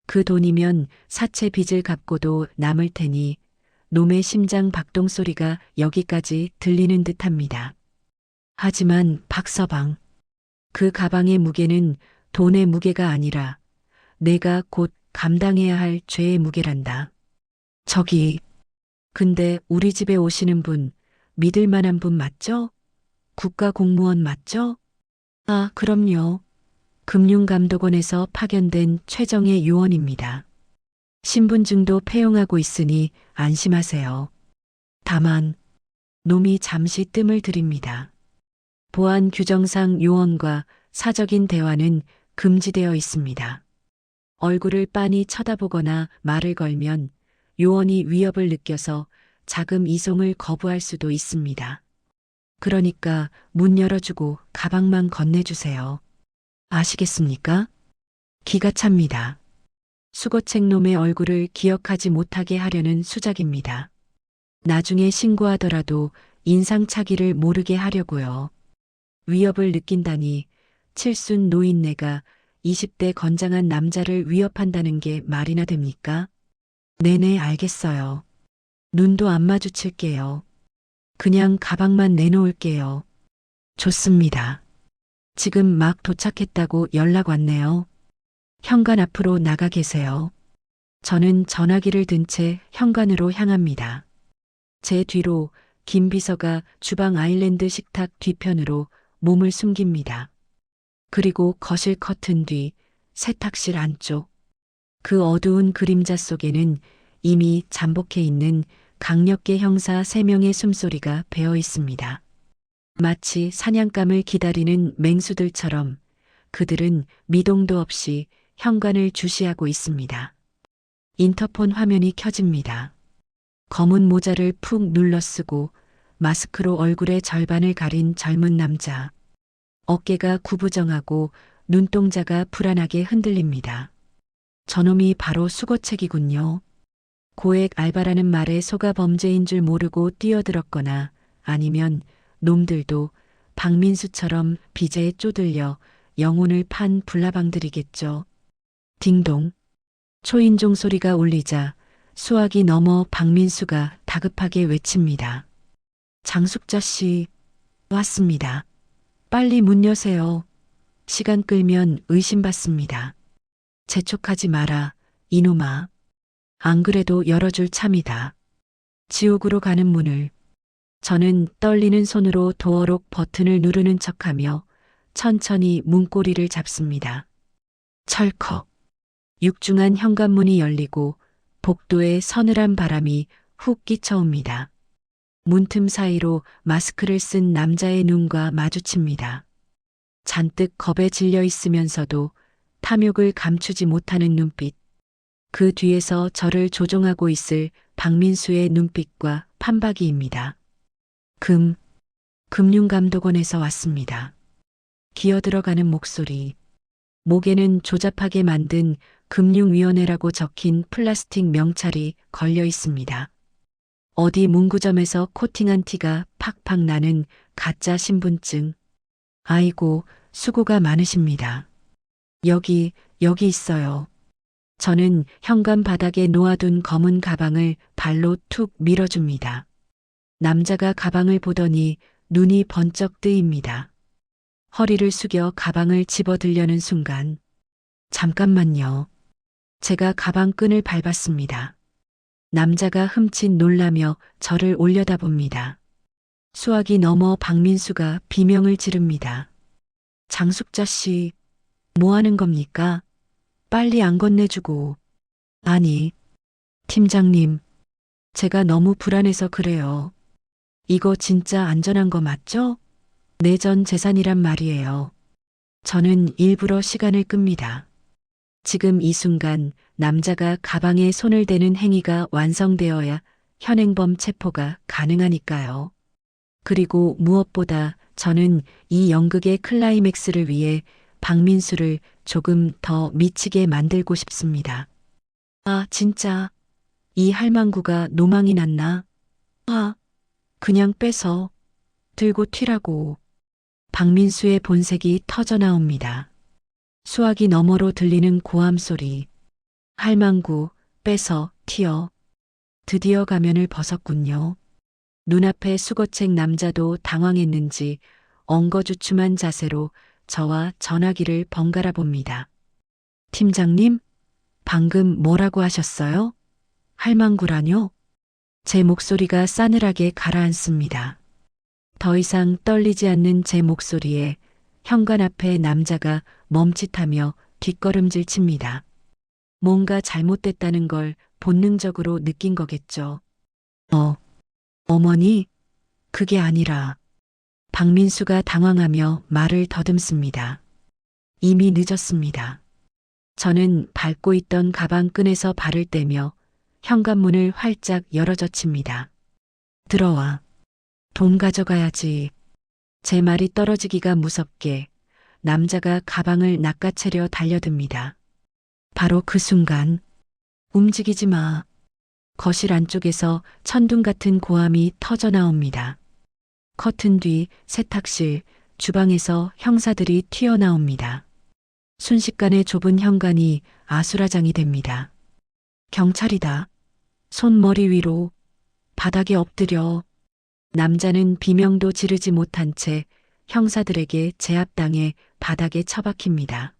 그 돈이면 사채 빚을 갚고도 남을 테니 놈의 심장 박동 소리가 여기까지 들리는 듯합니다. 하지만 박서방, 그 가방의 무게는 돈의 무게가 아니라 내가 곧 감당해야 할 죄의 무게란다. 저기, 근데 우리 집에 오시는 분 믿을 만한 분 맞죠? 국가 공무원 맞죠? 아, 그럼요. 금융감독원에서 파견된 최정예 요원입니다. 신분증도 폐용하고 있으니 안심하세요. 다만 놈이 잠시 뜸을 들입니다. 보안 규정상 요원과 사적인 대화는 금지되어 있습니다. 얼굴을 빤히 쳐다보거나 말을 걸면 요원이 위협을 느껴서 자금 이송을 거부할 수도 있습니다. 그러니까 문 열어주고 가방만 건네주세요. 아시겠습니까? 기가 찹니다. 수거책 놈의 얼굴을 기억하지 못하게 하려는 수작입니다. 나중에 신고하더라도 인상차기를 모르게 하려고요. 위협을 느낀다니 칠순 노인네가 20대 건장한 남자를 위협한다는 게 말이나 됩니까? 네네, 알겠어요. 눈도 안 마주칠게요. 그냥 가방만 내놓을게요. 좋습니다. 지금 막 도착했다고 연락 왔네요. 현관 앞으로 나가 계세요. 저는 전화기를 든 채 현관으로 향합니다. 제 뒤로 김 비서가 주방 아일랜드 식탁 뒤편으로 몸을 숨깁니다. 그리고 거실 커튼 뒤 세탁실 안쪽. 그 어두운 그림자 속에는 이미 잠복해 있는 강력계 형사 3명의 숨소리가 배어 있습니다. 마치 사냥감을 기다리는 맹수들처럼 그들은 미동도 없이 현관을 주시하고 있습니다. 인터폰 화면이 켜집니다. 검은 모자를 푹 눌러 쓰고 마스크로 얼굴의 절반을 가린 젊은 남자. 어깨가 구부정하고 눈동자가 불안하게 흔들립니다. 저놈이 바로 수거책이군요. 고액 알바라는 말에 속아 범죄인 줄 모르고 뛰어들었거나 아니면 놈들도 박민수처럼 비제에 쪼들려 영혼을 판 불나방들이겠죠. 딩동. 초인종 소리가 울리자 수화기 너머 박민수가 다급하게 외칩니다. 장숙자 씨, 왔습니다. 빨리 문 여세요. 시간 끌면 의심받습니다. 재촉하지 마라, 이놈아. 안 그래도 열어줄 참이다. 지옥으로 가는 문을. 저는 떨리는 손으로 도어록 버튼을 누르는 척하며 천천히 문고리를 잡습니다. 철컥. 육중한 현관문이 열리고 복도에 서늘한 바람이 훅 끼쳐옵니다. 문틈 사이로 마스크를 쓴 남자의 눈과 마주칩니다. 잔뜩 겁에 질려 있으면서도 탐욕을 감추지 못하는 눈빛. 그 뒤에서 저를 조종하고 있을 박민수의 눈빛과 판박이입니다. 금융감독원에서 왔습니다. 기어들어가는 목소리. 목에는 조잡하게 만든 금융위원회라고 적힌 플라스틱 명찰이 걸려 있습니다. 어디 문구점에서 코팅한 티가 팍팍 나는 가짜 신분증. 아이고, 수고가 많으십니다. 여기 있어요. 저는 현관 바닥에 놓아둔 검은 가방을 발로 툭 밀어줍니다. 남자가 가방을 보더니 눈이 번쩍 뜨입니다. 허리를 숙여 가방을 집어들려는 순간. 잠깐만요. 제가 가방 끈을 밟았습니다. 남자가 흠칫 놀라며 저를 올려다봅니다. 수화기 너머 박민수가 비명을 지릅니다. 장숙자 씨, 뭐 하는 겁니까? 빨리 안 건네주고. 아니, 팀장님, 제가 너무 불안해서 그래요. 이거 진짜 안전한 거 맞죠? 내 전 재산이란 말이에요. 저는 일부러 시간을 끕니다. 지금 이 순간 남자가 가방에 손을 대는 행위가 완성되어야 현행범 체포가 가능하니까요. 그리고 무엇보다 저는 이 연극의 클라이맥스를 위해 박민수를 조금 더 미치게 만들고 싶습니다. 아, 진짜. 이 할망구가 노망이 났나? 아, 그냥 빼서 들고 튀라고. 박민수의 본색이 터져나옵니다. 수화기 너머로 들리는 고함 소리. 할망구, 빼서 튀어. 드디어 가면을 벗었군요. 눈앞에 수거책 남자도 당황했는지 엉거주춤한 자세로 저와 전화기를 번갈아 봅니다. 팀장님, 방금 뭐라고 하셨어요? 할망구라뇨? 제 목소리가 싸늘하게 가라앉습니다. 더 이상 떨리지 않는 제 목소리에 현관 앞에 남자가 멈칫하며 뒷걸음질 칩니다. 뭔가 잘못됐다는 걸 본능적으로 느낀 거겠죠. 어머니, 그게 아니라 박민수가 당황하며 말을 더듬습니다. 이미 늦었습니다. 저는 밟고 있던 가방 끈에서 발을 떼며 현관문을 활짝 열어젖힙니다. 들어와. 돈 가져가야지. 제 말이 떨어지기가 무섭게 남자가 가방을 낚아채려 달려듭니다. 바로 그 순간 움직이지 마. 거실 안쪽에서 천둥 같은 고함이 터져 나옵니다. 커튼 뒤 세탁실, 주방에서 형사들이 튀어나옵니다. 순식간에 좁은 현관이 아수라장이 됩니다. 경찰이다. 손머리 위로, 바닥에 엎드려. 남자는 비명도 지르지 못한 채 형사들에게 제압당해 바닥에 처박힙니다.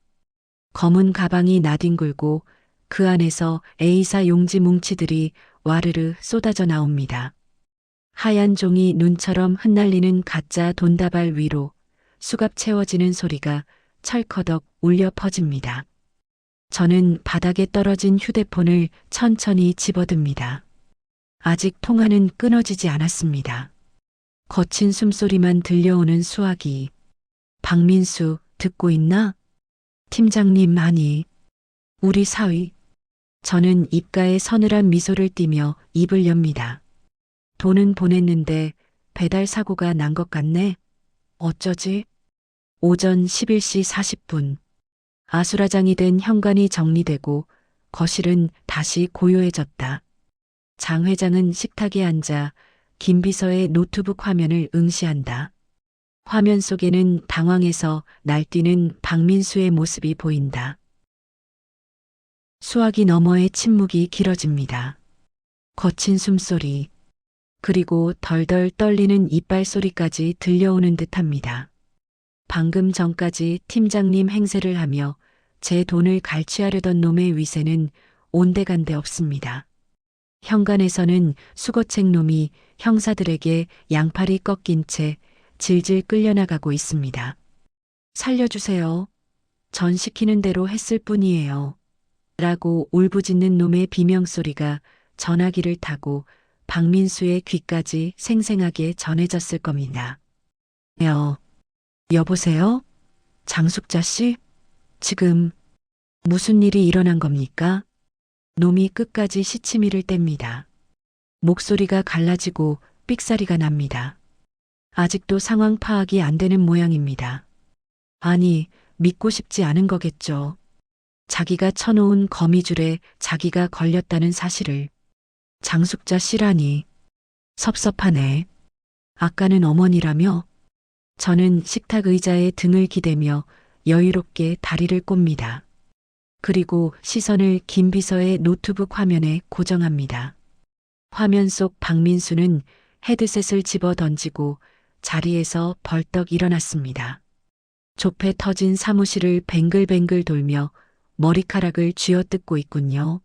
검은 가방이 나뒹굴고 그 안에서 A사 용지 뭉치들이 와르르 쏟아져 나옵니다. 하얀 종이 눈처럼 흩날리는 가짜 돈다발 위로 수갑 채워지는 소리가 철커덕 울려 퍼집니다. 저는 바닥에 떨어진 휴대폰을 천천히 집어듭니다. 아직 통화는 끊어지지 않았습니다. 거친 숨소리만 들려오는 수화기. 박민수, 듣고 있나? 팀장님, 아니. 우리 사위. 저는 입가에 서늘한 미소를 띠며 입을 엽니다. 돈은 보냈는데 배달 사고가 난 것 같네. 어쩌지? 오전 11시 40분. 아수라장이 된 현관이 정리되고 거실은 다시 고요해졌다. 장 회장은 식탁에 앉아 김 비서의 노트북 화면을 응시한다. 화면 속에는 당황해서 날뛰는 박민수의 모습이 보인다. 수화기 너머의 침묵이 길어집니다. 거친 숨소리, 그리고 덜덜 떨리는 이빨 소리까지 들려오는 듯합니다. 방금 전까지 팀장님 행세를 하며 제 돈을 갈취하려던 놈의 위세는 온데간데 없습니다. 현관에서는 수거책 놈이 형사들에게 양팔이 꺾인 채 질질 끌려나가고 있습니다. 살려주세요. 전 시키는 대로 했을 뿐이에요. 라고 울부짖는 놈의 비명소리가 전화기를 타고 박민수의 귀까지 생생하게 전해졌을 겁니다. 여보세요? 장숙자 씨? 지금 무슨 일이 일어난 겁니까? 놈이 끝까지 시치미를 뗍니다. 목소리가 갈라지고 삑사리가 납니다. 아직도 상황 파악이 안 되는 모양입니다. 아니, 믿고 싶지 않은 거겠죠. 자기가 쳐놓은 거미줄에 자기가 걸렸다는 사실을. 장숙자 씨라니. 섭섭하네. 아까는 어머니라며? 저는 식탁 의자에 등을 기대며 여유롭게 다리를 꼽니다. 그리고 시선을 김 비서의 노트북 화면에 고정합니다. 화면 속 박민수는 헤드셋을 집어 던지고 자리에서 벌떡 일어났습니다. 좁혀 터진 사무실을 뱅글뱅글 돌며 머리카락을 쥐어뜯고 있군요.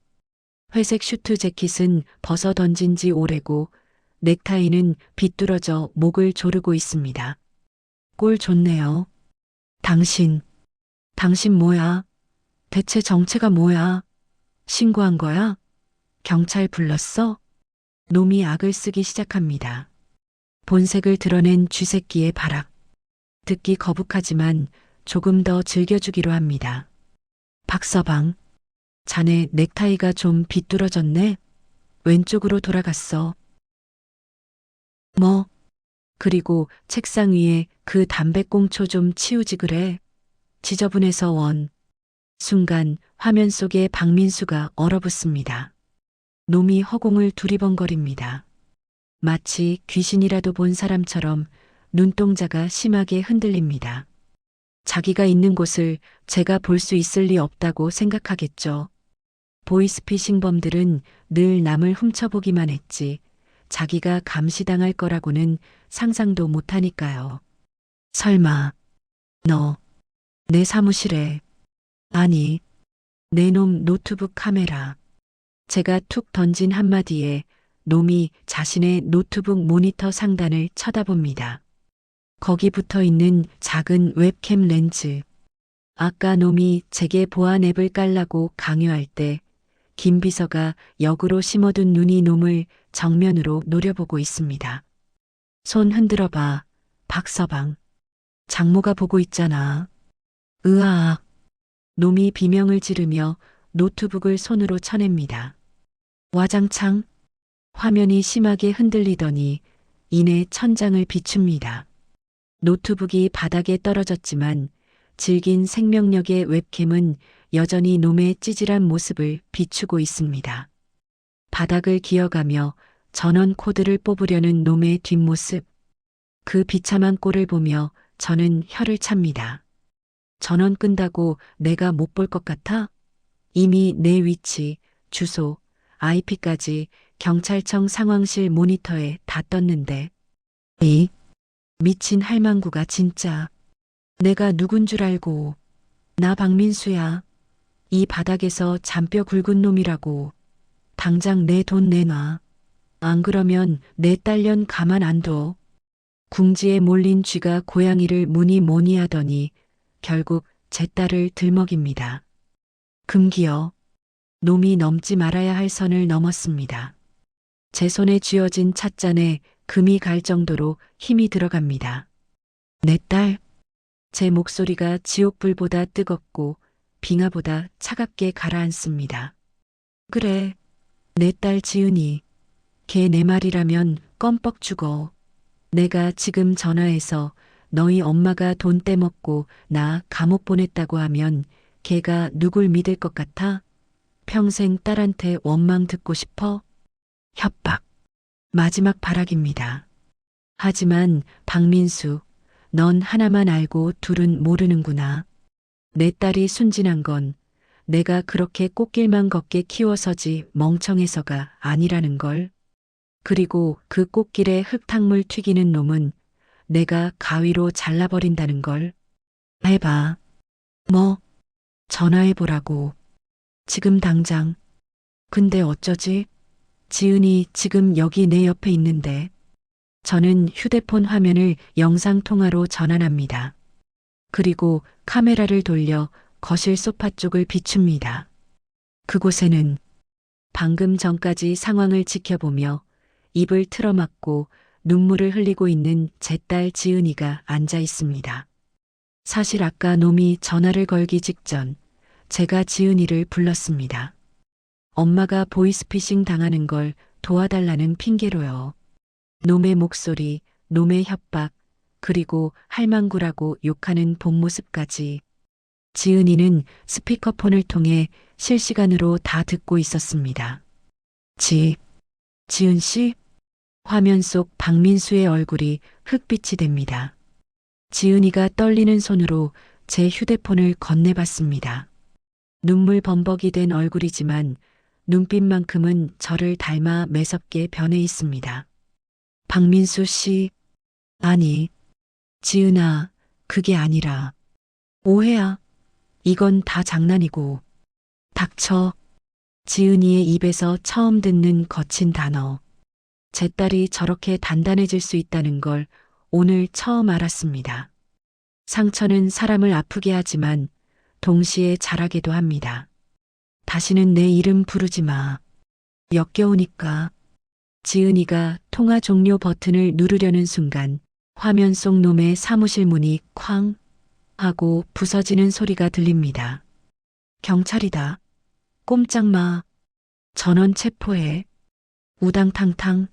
회색 슈트 재킷은 벗어 던진 지 오래고 넥타이는 비뚤어져 목을 조르고 있습니다. 꼴 좋네요. 당신 뭐야? 대체 정체가 뭐야? 신고한 거야? 경찰 불렀어? 놈이 악을 쓰기 시작합니다. 본색을 드러낸 쥐새끼의 발악. 듣기 거북하지만 조금 더 즐겨주기로 합니다. 박서방, 자네 넥타이가 좀 비뚤어졌네? 왼쪽으로 돌아갔어. 뭐? 그리고 책상 위에 그 담배꽁초 좀 치우지 그래. 지저분해서 원. 순간 화면 속에 박민수가 얼어붙습니다. 놈이 허공을 두리번거립니다. 마치 귀신이라도 본 사람처럼 눈동자가 심하게 흔들립니다. 자기가 있는 곳을 제가 볼 수 있을 리 없다고 생각하겠죠. 보이스피싱범들은 늘 남을 훔쳐보기만 했지 자기가 감시당할 거라고는 상상도 못하니까요. 설마 너 내 사무실에, 아니 내 놈 노트북 카메라. 제가 툭 던진 한마디에 놈이 자신의 노트북 모니터 상단을 쳐다봅니다. 거기 붙어 있는 작은 웹캠 렌즈. 아까 놈이 제게 보안 앱을 깔라고 강요할 때 김 비서가 역으로 심어둔 눈이 놈을 정면으로 노려보고 있습니다. 손 흔들어 봐. 박서방. 장모가 보고 있잖아. 으악. 놈이 비명을 지르며 노트북을 손으로 쳐냅니다. 와장창. 화면이 심하게 흔들리더니 이내 천장을 비춥니다. 노트북이 바닥에 떨어졌지만 질긴 생명력의 웹캠은 여전히 놈의 찌질한 모습을 비추고 있습니다. 바닥을 기어가며 전원 코드를 뽑으려는 놈의 뒷모습. 그 비참한 꼴을 보며 저는 혀를 찹니다. 전원 끈다고 내가 못 볼 것 같아? 이미 내 위치, 주소, IP까지 경찰청 상황실 모니터에 다 떴는데. 이 미친 할망구가 진짜. 내가 누군 줄 알고. 나 박민수야. 이 바닥에서 잔뼈 굵은 놈이라고. 당장 내 돈 내놔. 안 그러면 내 딸년 가만 안 둬. 궁지에 몰린 쥐가 고양이를 무니 뭐니 하더니 결국 제 딸을 들먹입니다. 금기어. 놈이 넘지 말아야 할 선을 넘었습니다. 제 손에 쥐어진 찻잔에 금이 갈 정도로 힘이 들어갑니다. 내 딸. 제 목소리가 지옥불보다 뜨겁고 빙하보다 차갑게 가라앉습니다. 그래. 내 딸 지은이. 걔 내 말이라면 껌뻑 죽어. 내가 지금 전화해서 너희 엄마가 돈 떼먹고 나 감옥 보냈다고 하면 걔가 누굴 믿을 것 같아? 평생 딸한테 원망 듣고 싶어? 협박. 마지막 발악입니다. 하지만 박민수, 넌 하나만 알고 둘은 모르는구나. 내 딸이 순진한 건 내가 그렇게 꽃길만 걷게 키워서지 멍청해서가 아니라는 걸. 그리고 그 꽃길에 흙탕물 튀기는 놈은 내가 가위로 잘라버린다는 걸. 해봐. 뭐? 전화해보라고. 지금 당장. 근데 어쩌지? 지은이 지금 여기 내 옆에 있는데. 저는 휴대폰 화면을 영상통화로 전환합니다. 그리고 카메라를 돌려 거실 소파 쪽을 비춥니다. 그곳에는 방금 전까지 상황을 지켜보며 입을 틀어막고 눈물을 흘리고 있는 제 딸 지은이가 앉아 있습니다. 사실 아까 놈이 전화를 걸기 직전 제가 지은이를 불렀습니다. 엄마가 보이스피싱 당하는 걸 도와달라는 핑계로요. 놈의 목소리, 놈의 협박, 그리고 할망구라고 욕하는 본 모습까지. 지은이는 스피커폰을 통해 실시간으로 다 듣고 있었습니다. 지은 씨? 화면 속 박민수의 얼굴이 흑빛이 됩니다. 지은이가 떨리는 손으로 제 휴대폰을 건네봤습니다. 눈물 범벅이 된 얼굴이지만 눈빛만큼은 저를 닮아 매섭게 변해 있습니다. 박민수 씨, 아니, 지은아, 그게 아니라. 오해야. 이건 다 장난이고. 닥쳐. 지은이의 입에서 처음 듣는 거친 단어. 제 딸이 저렇게 단단해질 수 있다는 걸 오늘 처음 알았습니다. 상처는 사람을 아프게 하지만 동시에 자라게도 합니다. 다시는 내 이름 부르지 마. 역겨우니까. 지은이가 통화 종료 버튼을 누르려는 순간 화면 속 놈의 사무실 문이 쾅 하고 부서지는 소리가 들립니다. 경찰이다. 꼼짝 마. 전원 체포해. 우당탕탕.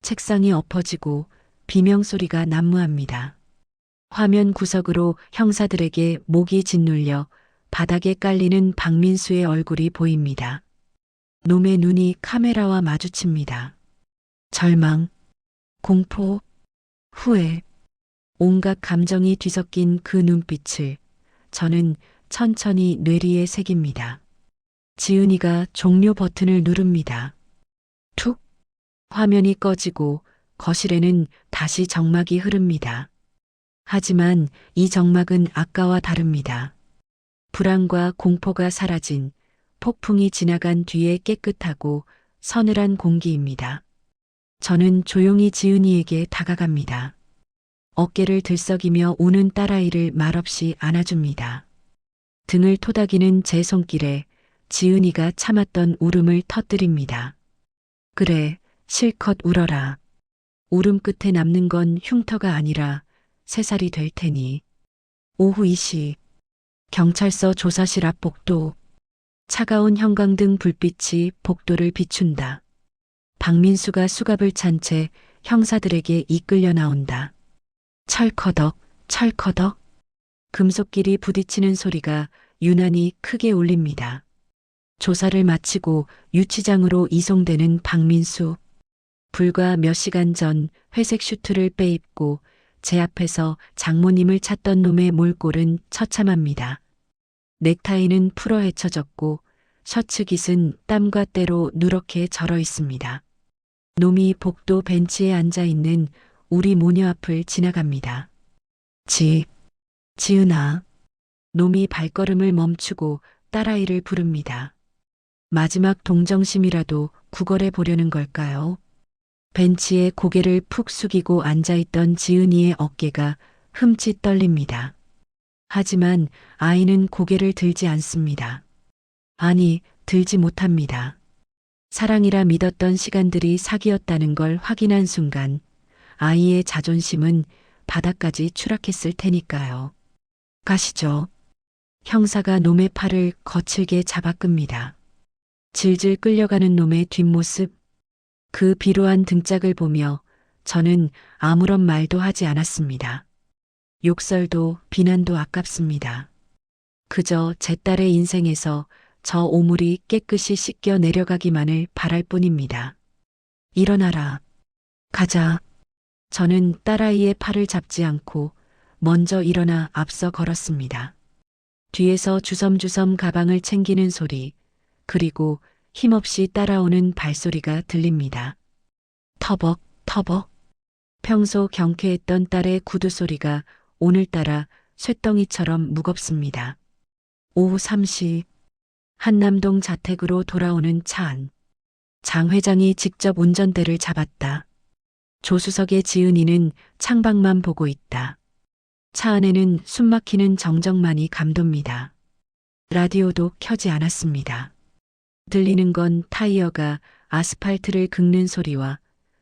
책상이 엎어지고 비명소리가 난무합니다. 화면 구석으로 형사들에게 목이 짓눌려 바닥에 깔리는 박민수의 얼굴이 보입니다. 놈의 눈이 카메라와 마주칩니다. 절망, 공포, 후회, 온갖 감정이 뒤섞인 그 눈빛을 저는 천천히 뇌리에 새깁니다. 지은이가 종료 버튼을 누릅니다. 툭! 화면이 꺼지고 거실에는 다시 정막이 흐릅니다. 하지만 이 정막은 아까와 다릅니다. 불안과 공포가 사라진 폭풍이 지나간 뒤에 깨끗하고 서늘한 공기입니다. 저는 조용히 지은이에게 다가갑니다. 어깨를 들썩이며 우는 딸아이를 말없이 안아줍니다. 등을 토닥이는 제 손길에 지은이가 참았던 울음을 터뜨립니다. 그래, 실컷 울어라. 울음 끝에 남는 건 흉터가 아니라 새살이 될 테니. 오후 2시 경찰서 조사실 앞 복도. 차가운 형광등 불빛이 복도를 비춘다. 박민수가 수갑을 찬 채 형사들에게 이끌려 나온다. 철커덕, 철커덕. 금속길이 부딪히는 소리가 유난히 크게 울립니다. 조사를 마치고 유치장으로 이송되는 박민수. 불과 몇 시간 전 회색 슈트를 빼입고 제 앞에서 장모님을 찾던 놈의 몰골은 처참합니다. 넥타이는 풀어 헤쳐졌고 셔츠 깃은 땀과 때로 누렇게 절어 있습니다. 놈이 복도 벤치에 앉아 있는 우리 모녀 앞을 지나갑니다. 지은아. 놈이 발걸음을 멈추고 딸아이를 부릅니다. 마지막 동정심이라도 구걸해 보려는 걸까요? 벤치에 고개를 푹 숙이고 앉아있던 지은이의 어깨가 흠칫 떨립니다. 하지만 아이는 고개를 들지 않습니다. 아니, 들지 못합니다. 사랑이라 믿었던 시간들이 사기였다는 걸 확인한 순간 아이의 자존심은 바닥까지 추락했을 테니까요. 가시죠. 형사가 놈의 팔을 거칠게 잡아 끕니다. 질질 끌려가는 놈의 뒷모습, 그 비루한 등짝을 보며 저는 아무런 말도 하지 않았습니다. 욕설도 비난도 아깝습니다. 그저 제 딸의 인생에서 저 오물이 깨끗이 씻겨 내려가기만을 바랄 뿐입니다. 일어나라. 가자. 저는 딸아이의 팔을 잡지 않고 먼저 일어나 앞서 걸었습니다. 뒤에서 주섬주섬 가방을 챙기는 소리, 그리고 힘없이 따라오는 발소리가 들립니다. 터벅, 터벅. 평소 경쾌했던 딸의 구두 소리가 오늘따라 쇳덩이처럼 무겁습니다. 오후 3시, 한남동 자택으로 돌아오는 차 안. 장 회장이 직접 운전대를 잡았다. 조수석의 지은이는 창밖만 보고 있다. 차 안에는 숨막히는 정적만이 감돕니다. 라디오도 켜지 않았습니다. 들리는 건 타이어가 아스팔트를 긁는 소리와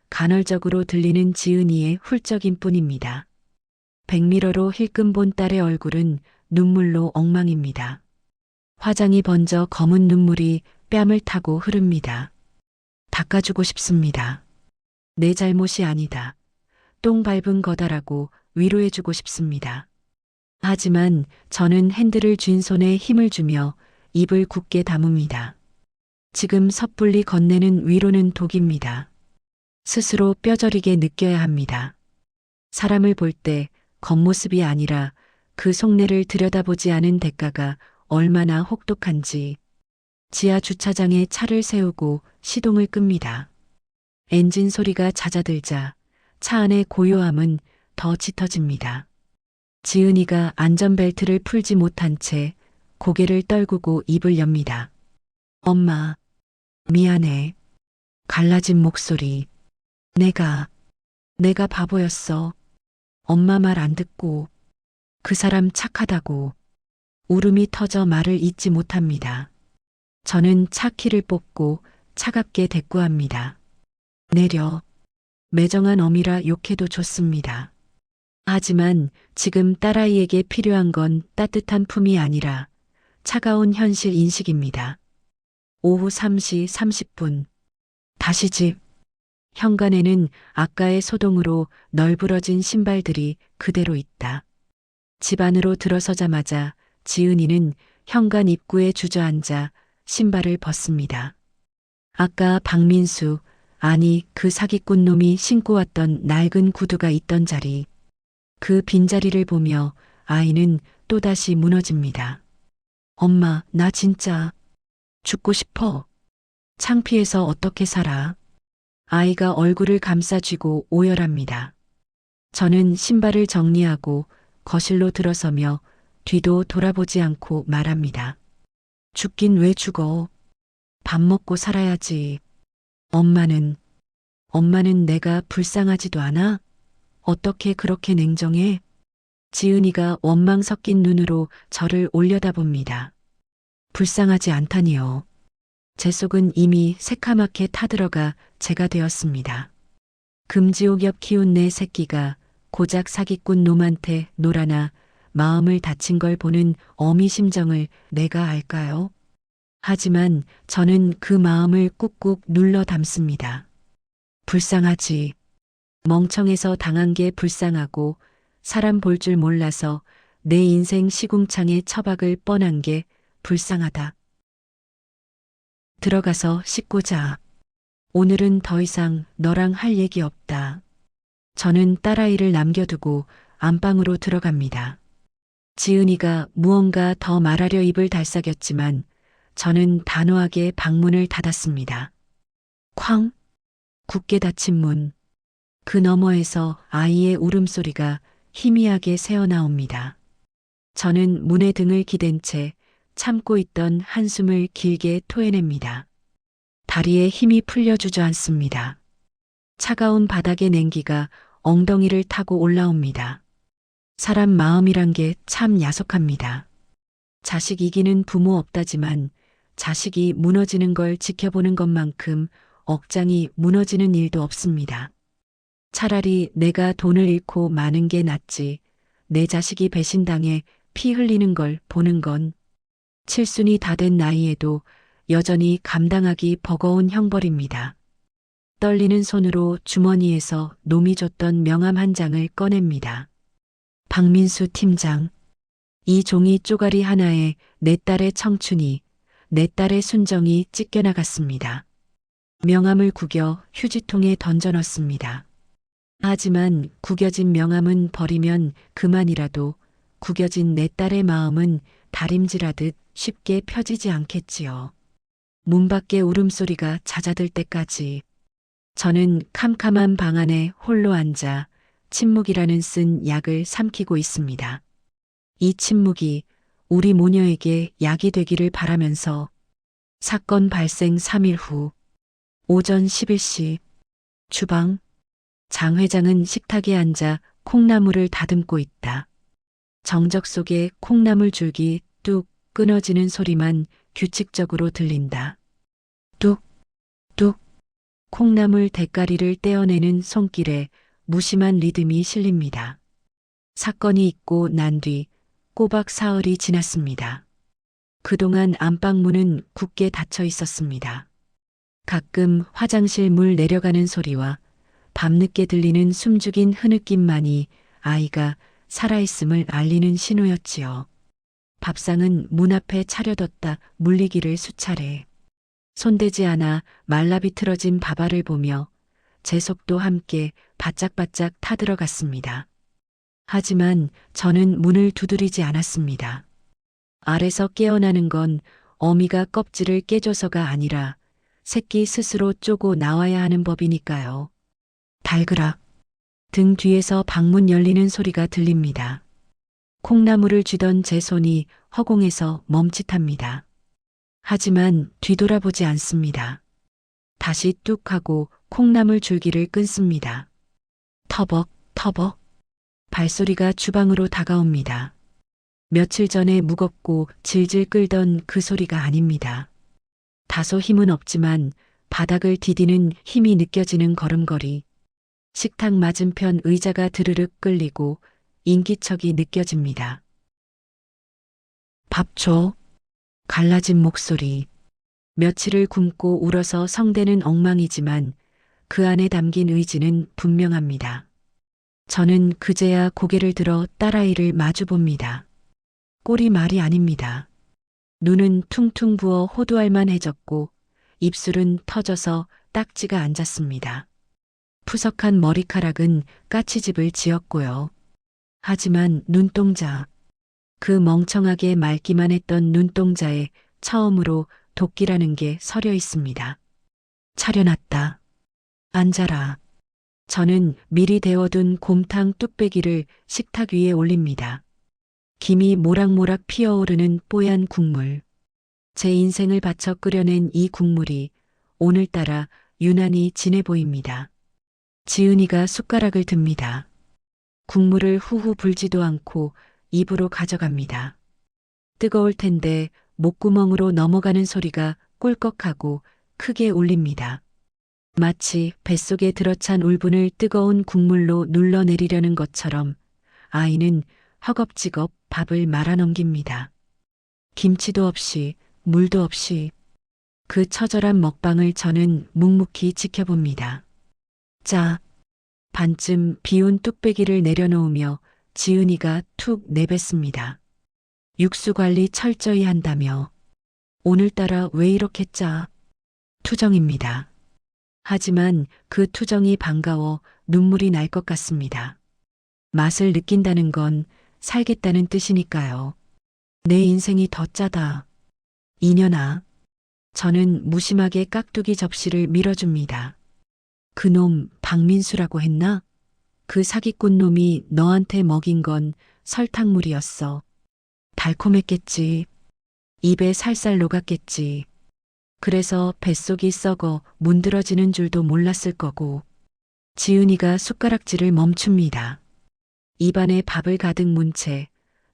간헐적으로 들리는 지은이의 훌쩍임 뿐입니다. 백미러로 힐끔 본 딸의 얼굴은 눈물로 엉망입니다. 화장이 번져 검은 눈물이 뺨을 타고 흐릅니다. 닦아주고 싶습니다. 내 잘못이 아니다. 똥 밟은 거다라고 위로해주고 싶습니다. 하지만 저는 핸들을 쥔 손에 힘을 주며 입을 굳게 다뭅니다. 지금 섣불리 건네는 위로는 독입니다. 스스로 뼈저리게 느껴야 합니다. 사람을 볼 때 겉모습이 아니라 그 속내를 들여다보지 않은 대가가 얼마나 혹독한지. 지하 주차장에 차를 세우고 시동을 끕니다. 엔진 소리가 잦아들자 차 안의 고요함은 더 짙어집니다. 지은이가 안전벨트를 풀지 못한 채 고개를 떨구고 입을 엽니다. 엄마, 미안해. 갈라진 목소리. 내가 바보였어. 엄마 말 안 듣고. 그 사람 착하다고. 울음이 터져 말을 잇지 못합니다. 저는 차 키를 뽑고 차갑게 대꾸합니다. 내려. 매정한 어미라 욕해도 좋습니다. 하지만 지금 딸아이에게 필요한 건 따뜻한 품이 아니라 차가운 현실 인식입니다. 오후 3시 30분. 다시 집. 현관에는 아까의 소동으로 널브러진 신발들이 그대로 있다. 집 안으로 들어서자마자 지은이는 현관 입구에 주저앉아 신발을 벗습니다. 아까 박민수, 아니 그 사기꾼 놈이 신고 왔던 낡은 구두가 있던 자리. 그 빈자리를 보며 아이는 또다시 무너집니다. 엄마, 나 진짜 죽고 싶어. 창피해서 어떻게 살아? 아이가 얼굴을 감싸쥐고 오열합니다. 저는 신발을 정리하고 거실로 들어서며 뒤도 돌아보지 않고 말합니다. 죽긴 왜 죽어? 밥 먹고 살아야지. 엄마는 내가 불쌍하지도 않아? 어떻게 그렇게 냉정해? 지은이가 원망 섞인 눈으로 저를 올려다봅니다. 불쌍하지 않다니요. 제 속은 이미 새카맣게 타들어가 제가 되었습니다. 금지옥엽 키운 내 새끼가 고작 사기꾼 놈한테 놀아나 마음을 다친 걸 보는 어미 심정을 내가 알까요? 하지만 저는 그 마음을 꾹꾹 눌러 담습니다. 불쌍하지. 멍청해서 당한 게 불쌍하고 사람 볼 줄 몰라서 내 인생 시궁창에 처박을 뻔한 게 불쌍하다. 들어가서 씻고 자. 오늘은 더 이상 너랑 할 얘기 없다. 저는 딸아이를 남겨두고 안방으로 들어갑니다. 지은이가 무언가 더 말하려 입을 달싹였지만 저는 단호하게 방문을 닫았습니다. 쾅! 굳게 닫힌 문. 그 너머에서 아이의 울음소리가 희미하게 새어나옵니다. 저는 문에 등을 기댄 채 참고 있던 한숨을 길게 토해냅니다. 다리에 힘이 풀려 주저앉습니다. 차가운 바닥의 냉기가 엉덩이를 타고 올라옵니다. 사람 마음이란 게 참 야속합니다. 자식 이기는 부모 없다지만 자식이 무너지는 걸 지켜보는 것만큼 억장이 무너지는 일도 없습니다. 차라리 내가 돈을 잃고 마는 게 낫지 내 자식이 배신당해 피 흘리는 걸 보는 건 칠순이 다 된 나이에도 여전히 감당하기 버거운 형벌입니다. 떨리는 손으로 주머니에서 놈이 줬던 명함 한 장을 꺼냅니다. 박민수 팀장. 이 종이 쪼가리 하나에 내 딸의 청춘이, 내 딸의 순정이 찢겨나갔습니다. 명함을 구겨 휴지통에 던져넣습니다. 하지만 구겨진 명함은 버리면 그만이라도 구겨진 내 딸의 마음은 다림질하듯 쉽게 펴지지 않겠지요. 문 밖의 울음소리가 잦아들 때까지 저는 캄캄한 방 안에 홀로 앉아 침묵이라는 쓴 약을 삼키고 있습니다. 이 침묵이 우리 모녀에게 약이 되기를 바라면서 사건 발생 3일 후 오전 11시 주방. 장 회장은 식탁에 앉아 콩나물을 다듬고 있다. 정적 속에 콩나물 줄기 뚝 끊어지는 소리만 규칙적으로 들린다. 뚝, 뚝. 콩나물 대가리를 떼어내는 손길에 무심한 리듬이 실립니다. 사건이 있고 난 뒤 꼬박 사흘이 지났습니다. 그동안 안방문은 굳게 닫혀 있었습니다. 가끔 화장실 물 내려가는 소리와 밤늦게 들리는 숨죽인 흐느낌만이 아이가 살아있음을 알리는 신호였지요. 밥상은 문 앞에 차려뒀다 물리기를 수차례. 손대지 않아 말라비틀어진 밥알을 보며 제 속도 함께 바짝바짝 타들어갔습니다. 하지만 저는 문을 두드리지 않았습니다. 알에서 깨어나는 건 어미가 껍질을 깨줘서가 아니라 새끼 스스로 쪼고 나와야 하는 법이니까요. 달그락. 등 뒤에서 방문 열리는 소리가 들립니다. 콩나물을 쥐던 제 손이 허공에서 멈칫합니다. 하지만 뒤돌아보지 않습니다. 다시 뚝 하고 콩나물 줄기를 끊습니다. 터벅, 터벅. 발소리가 주방으로 다가옵니다. 며칠 전에 무겁고 질질 끌던 그 소리가 아닙니다. 다소 힘은 없지만 바닥을 디디는 힘이 느껴지는 걸음걸이. 식탁 맞은편 의자가 드르륵 끌리고 인기척이 느껴집니다. 밥 줘. 갈라진 목소리. 며칠을 굶고 울어서 성대는 엉망이지만 그 안에 담긴 의지는 분명합니다. 저는 그제야 고개를 들어 딸아이를 마주봅니다. 꼴이 말이 아닙니다. 눈은 퉁퉁 부어 호두알만해졌고 입술은 터져서 딱지가 앉았습니다. 푸석한 머리카락은 까치집을 지었고요. 하지만 눈동자, 그 멍청하게 맑기만 했던 눈동자에 처음으로 도끼라는 게 서려 있습니다. 차려놨다. 앉아라. 저는 미리 데워둔 곰탕 뚝배기를 식탁 위에 올립니다. 김이 모락모락 피어오르는 뽀얀 국물. 제 인생을 바쳐 끓여낸 이 국물이 오늘따라 유난히 진해 보입니다. 지은이가 숟가락을 듭니다. 국물을 후후 불지도 않고 입으로 가져갑니다. 뜨거울 텐데 목구멍으로 넘어가는 소리가 꿀꺽하고 크게 울립니다. 마치 뱃속에 들어찬 울분을 뜨거운 국물로 눌러내리려는 것처럼 아이는 허겁지겁 밥을 말아넘깁니다. 김치도 없이 물도 없이 그 처절한 먹방을 저는 묵묵히 지켜봅니다. 자, 반쯤 비운 뚝배기를 내려놓으며 지은이가 툭 내뱉습니다. 육수 관리 철저히 한다며. 오늘따라 왜 이렇게 짜? 투정입니다. 하지만 그 투정이 반가워 눈물이 날 것 같습니다. 맛을 느낀다는 건 살겠다는 뜻이니까요. 내 인생이 더 짜다. 이년아. 저는 무심하게 깍두기 접시를 밀어줍니다. 그놈 박민수라고 했나? 그 사기꾼 놈이 너한테 먹인 건 설탕물이었어. 달콤했겠지. 입에 살살 녹았겠지. 그래서 뱃속이 썩어 문드러지는 줄도 몰랐을 거고. 지은이가 숟가락질을 멈춥니다. 입안에 밥을 가득 문 채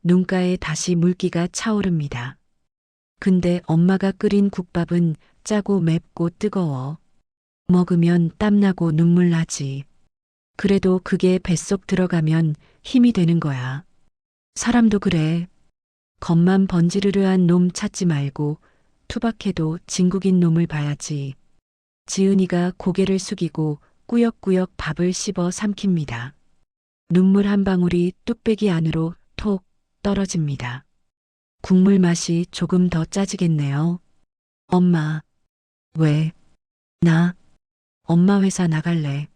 눈가에 다시 물기가 차오릅니다. 근데 엄마가 끓인 국밥은 짜고 맵고 뜨거워. 먹으면 땀나고 눈물 나지. 그래도 그게 뱃속 들어가면 힘이 되는 거야. 사람도 그래. 겉만 번지르르한 놈 찾지 말고 투박해도 진국인 놈을 봐야지. 지은이가 고개를 숙이고 꾸역꾸역 밥을 씹어 삼킵니다. 눈물 한 방울이 뚝배기 안으로 톡 떨어집니다. 국물 맛이 조금 더 짜지겠네요. 엄마. 왜? 나 엄마 회사 나갈래.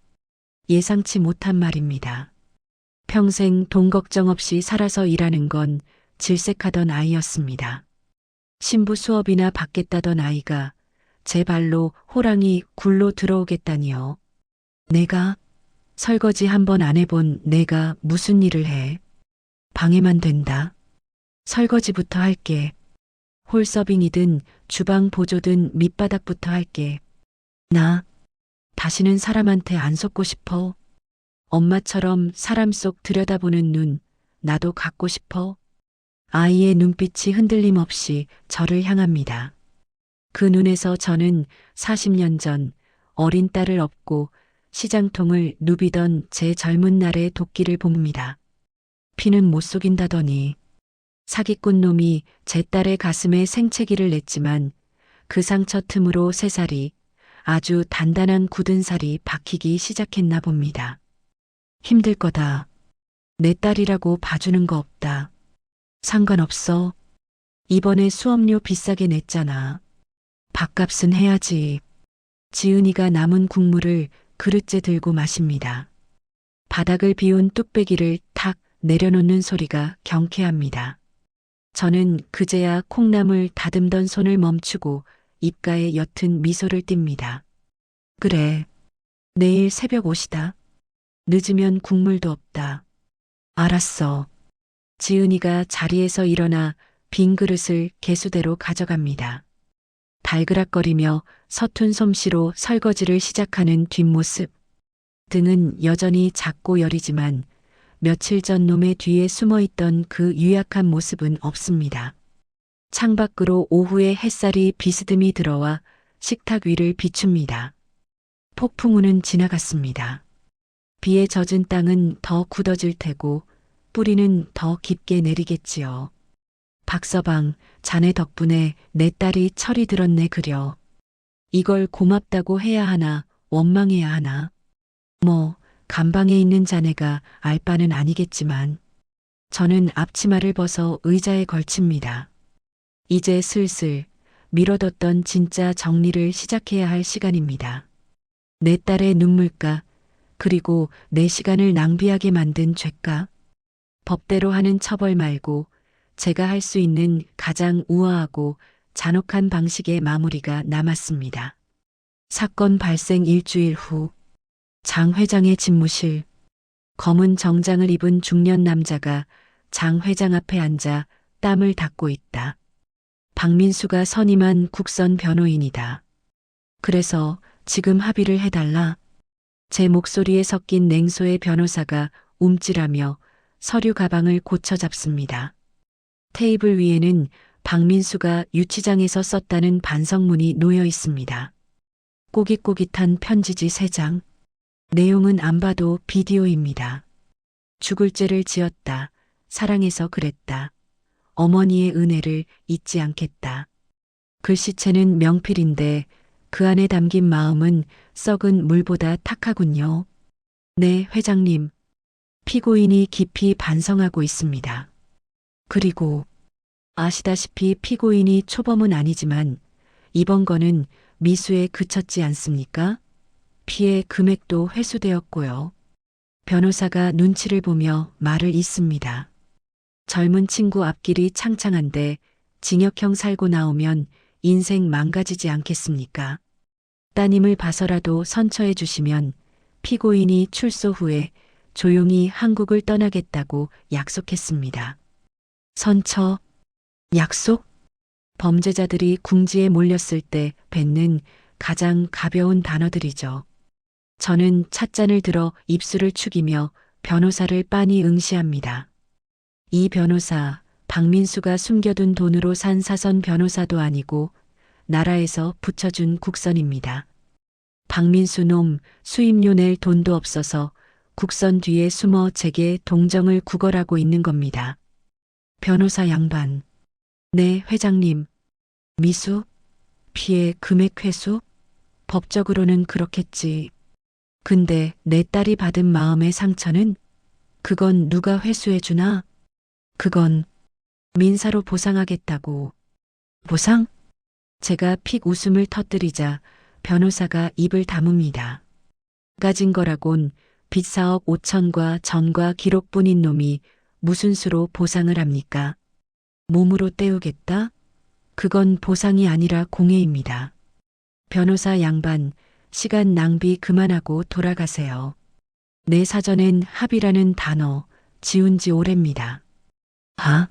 예상치 못한 말입니다. 평생 돈 걱정 없이 살아서 일하는 건 질색하던 아이였습니다. 신부 수업이나 받겠다던 아이가 제 발로 호랑이 굴로 들어오겠다니요. 내가 설거지 한 번 안 해본 내가 무슨 일을 해. 방해만 된다. 설거지부터 할게. 홀서빙이든 주방 보조든 밑바닥부터 할게. 나 다시는 사람한테 안 속고 싶어. 엄마처럼 사람 속 들여다보는 눈 나도 갖고 싶어. 아이의 눈빛이 흔들림 없이 저를 향합니다. 그 눈에서 저는 40년 전 어린 딸을 업고 시장통을 누비던 제 젊은 날의 도끼를 봅니다. 피는 못 속인다더니 사기꾼 놈이 제 딸의 가슴에 생채기를 냈지만 그 상처 틈으로 새살이 아주 단단한 굳은 살이 박히기 시작했나 봅니다. 힘들 거다. 내 딸이라고 봐주는 거 없다. 상관없어. 이번에 수업료 비싸게 냈잖아. 밥값은 해야지. 지은이가 남은 국물을 그릇째 들고 마십니다. 바닥을 비운 뚝배기를 탁 내려놓는 소리가 경쾌합니다. 저는 그제야 콩나물 다듬던 손을 멈추고 입가에 옅은 미소를 띱니다. 그래. 내일 새벽 옷이다. 늦으면 국물도 없다. 알았어. 지은이가 자리에서 일어나 빈 그릇을 개수대로 가져갑니다. 발그락거리며 서툰 솜씨로 설거지를 시작하는 뒷모습. 등은 여전히 작고 여리지만 며칠 전 놈의 뒤에 숨어있던 그 유약한 모습은 없습니다. 창밖으로 오후에 햇살이 비스듬히 들어와 식탁 위를 비춥니다. 폭풍우는 지나갔습니다. 비에 젖은 땅은 더 굳어질 테고 뿌리는 더 깊게 내리겠지요. 박서방, 자네 덕분에 내 딸이 철이 들었네 그려. 이걸 고맙다고 해야 하나 원망해야 하나. 뭐 감방에 있는 자네가 알 바는 아니겠지만 저는 앞치마를 벗어 의자에 걸칩니다. 이제 슬슬 미뤄뒀던 진짜 정리를 시작해야 할 시간입니다. 내 딸의 눈물가 그리고 내 시간을 낭비하게 만든 죄가. 법대로 하는 처벌 말고 제가 할 수 있는 가장 우아하고 잔혹한 방식의 마무리가 남았습니다. 사건 발생 일주일 후 장 회장의 집무실. 검은 정장을 입은 중년 남자가 장 회장 앞에 앉아 땀을 닦고 있다. 박민수가 선임한 국선 변호인이다. 그래서 지금 합의를 해달라. 제 목소리에 섞인 냉소의 변호사가 움찔하며 서류 가방을 고쳐 잡습니다. 테이블 위에는 박민수가 유치장에서 썼다는 반성문이 놓여 있습니다. 꼬깃꼬깃한 편지지 3장. 내용은 안 봐도 비디오입니다. 죽을 죄를 지었다. 사랑해서 그랬다. 어머니의 은혜를 잊지 않겠다. 글씨체는 명필인데 그 안에 담긴 마음은 썩은 물보다 탁하군요. 네, 회장님. 피고인이 깊이 반성하고 있습니다. 그리고 아시다시피 피고인이 초범은 아니지만 이번 건은 미수에 그쳤지 않습니까? 피해 금액도 회수되었고요. 변호사가 눈치를 보며 말을 잇습니다. 젊은 친구 앞길이 창창한데 징역형 살고 나오면 인생 망가지지 않겠습니까? 따님을 봐서라도 선처해 주시면 피고인이 출소 후에 조용히 한국을 떠나겠다고 약속했습니다. 선처, 약속? 범죄자들이 궁지에 몰렸을 때 뱉는 가장 가벼운 단어들이죠. 저는 찻잔을 들어 입술을 축이며 변호사를 빤히 응시합니다. 이 변호사, 박민수가 숨겨둔 돈으로 산 사선 변호사도 아니고 나라에서 붙여준 국선입니다. 박민수 놈 수임료 낼 돈도 없어서 국선 뒤에 숨어 제게 동정을 구걸하고 있는 겁니다. 변호사 양반. 네, 회장님. 미수? 피해 금액 회수? 법적으로는 그렇겠지. 근데 내 딸이 받은 마음의 상처는? 그건 누가 회수해 주나? 그건 민사로 보상하겠다고. 보상? 제가 픽 웃음을 터뜨리자 변호사가 입을 다뭅니다. 가진 거라곤 빚 4억 5천과 전과 기록뿐인 놈이 무슨 수로 보상을 합니까? 몸으로 때우겠다? 그건 보상이 아니라 공해입니다. 변호사 양반, 시간 낭비 그만하고 돌아가세요. 내 사전엔 합의라는 단어 지운 지 오래입니다. 아?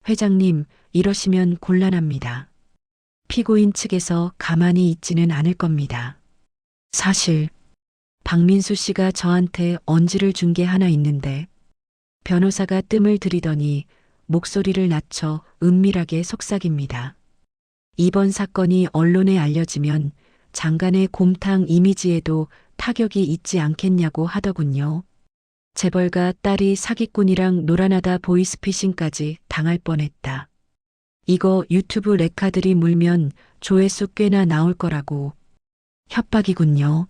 회장님, 이러시면 곤란합니다. 피고인 측에서 가만히 있지는 않을 겁니다. 사실 박민수 씨가 저한테 언지를 준 게 하나 있는데 변호사가 뜸을 들이더니 목소리를 낮춰 은밀하게 속삭입니다. 이번 사건이 언론에 알려지면 장관의 곰탕 이미지에도 타격이 있지 않겠냐고 하더군요. 재벌가 딸이 사기꾼이랑 놀아나다 보이스피싱까지 당할 뻔했다. 이거 유튜브 레카들이 물면 조회수 꽤나 나올 거라고. 협박이군요.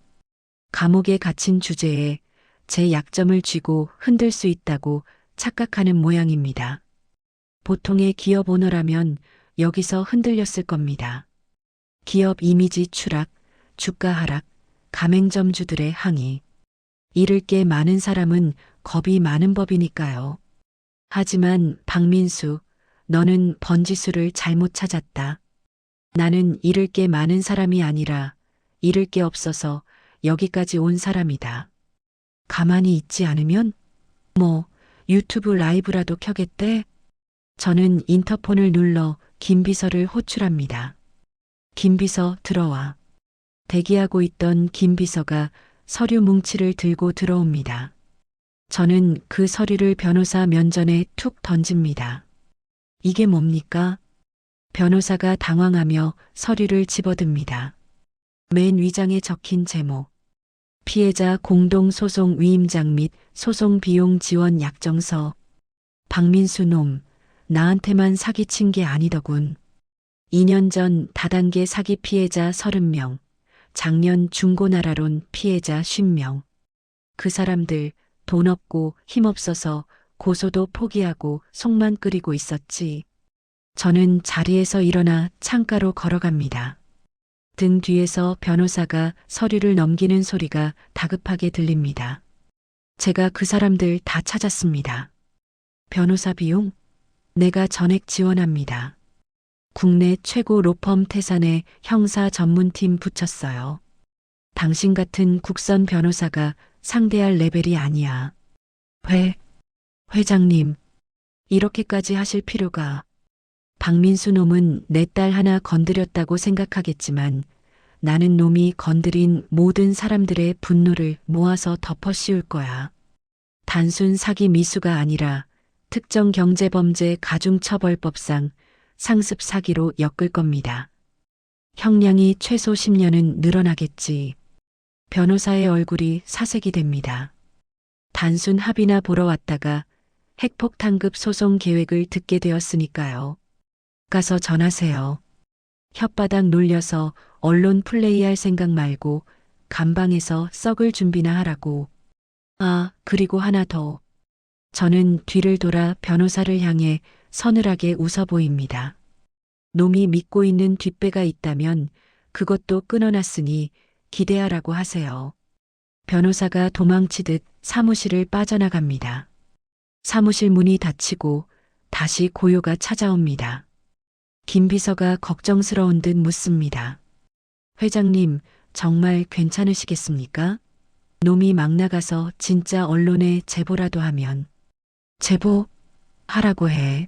감옥에 갇힌 주제에 제 약점을 쥐고 흔들 수 있다고 착각하는 모양입니다. 보통의 기업 오너라면 여기서 흔들렸을 겁니다. 기업 이미지 추락, 주가 하락, 가맹점주들의 항의. 잃을 게 많은 사람은 겁이 많은 법이니까요. 하지만 박민수, 너는 번지수를 잘못 찾았다. 나는 잃을 게 많은 사람이 아니라 잃을 게 없어서 여기까지 온 사람이다. 가만히 있지 않으면? 뭐 유튜브 라이브라도 켜겠대? 저는 인터폰을 눌러 김비서를 호출합니다. 김비서 들어와. 대기하고 있던 김비서가 서류 뭉치를 들고 들어옵니다. 저는 그 서류를 변호사 면전에 툭 던집니다. 이게 뭡니까? 변호사가 당황하며 서류를 집어듭니다. 맨 위장에 적힌 제목. 피해자 공동소송 위임장 및 소송 비용 지원 약정서. 박민수 놈, 나한테만 사기친 게 아니더군. 2년 전 다단계 사기 피해자 30명, 작년 중고나라론 피해자 50명. 그 사람들 돈 없고 힘 없어서 고소도 포기하고 속만 끓이고 있었지. 저는 자리에서 일어나 창가로 걸어갑니다. 등 뒤에서 변호사가 서류를 넘기는 소리가 다급하게 들립니다. 제가 그 사람들 다 찾았습니다. 변호사 비용? 내가 전액 지원합니다. 국내 최고 로펌 태산에 형사 전문팀 붙였어요. 당신 같은 국선 변호사가 상대할 레벨이 아니야. 회장님, 이렇게까지 하실 필요가. 박민수 놈은 내 딸 하나 건드렸다고 생각하겠지만 나는 놈이 건드린 모든 사람들의 분노를 모아서 덮어씌울 거야. 단순 사기 미수가 아니라 특정 경제범죄 가중처벌법상 상습 사기로 엮을 겁니다. 형량이 최소 10년은 늘어나겠지. 변호사의 얼굴이 사색이 됩니다. 단순 합의나 보러 왔다가 핵폭탄급 소송 계획을 듣게 되었으니까요. 가서 전하세요. 혓바닥 놀려서 언론 플레이할 생각 말고 감방에서 썩을 준비나 하라고. 아, 그리고 하나 더. 저는 뒤를 돌아 변호사를 향해 서늘하게 웃어 보입니다. 놈이 믿고 있는 뒷배가 있다면 그것도 끊어놨으니 기대하라고 하세요. 변호사가 도망치듯 사무실을 빠져나갑니다. 사무실 문이 닫히고 다시 고요가 찾아옵니다. 김 비서가 걱정스러운 듯 묻습니다. 회장님, 정말 괜찮으시겠습니까? 놈이 막 나가서 진짜 언론에 제보라도 하면. 제보? 하라고 해.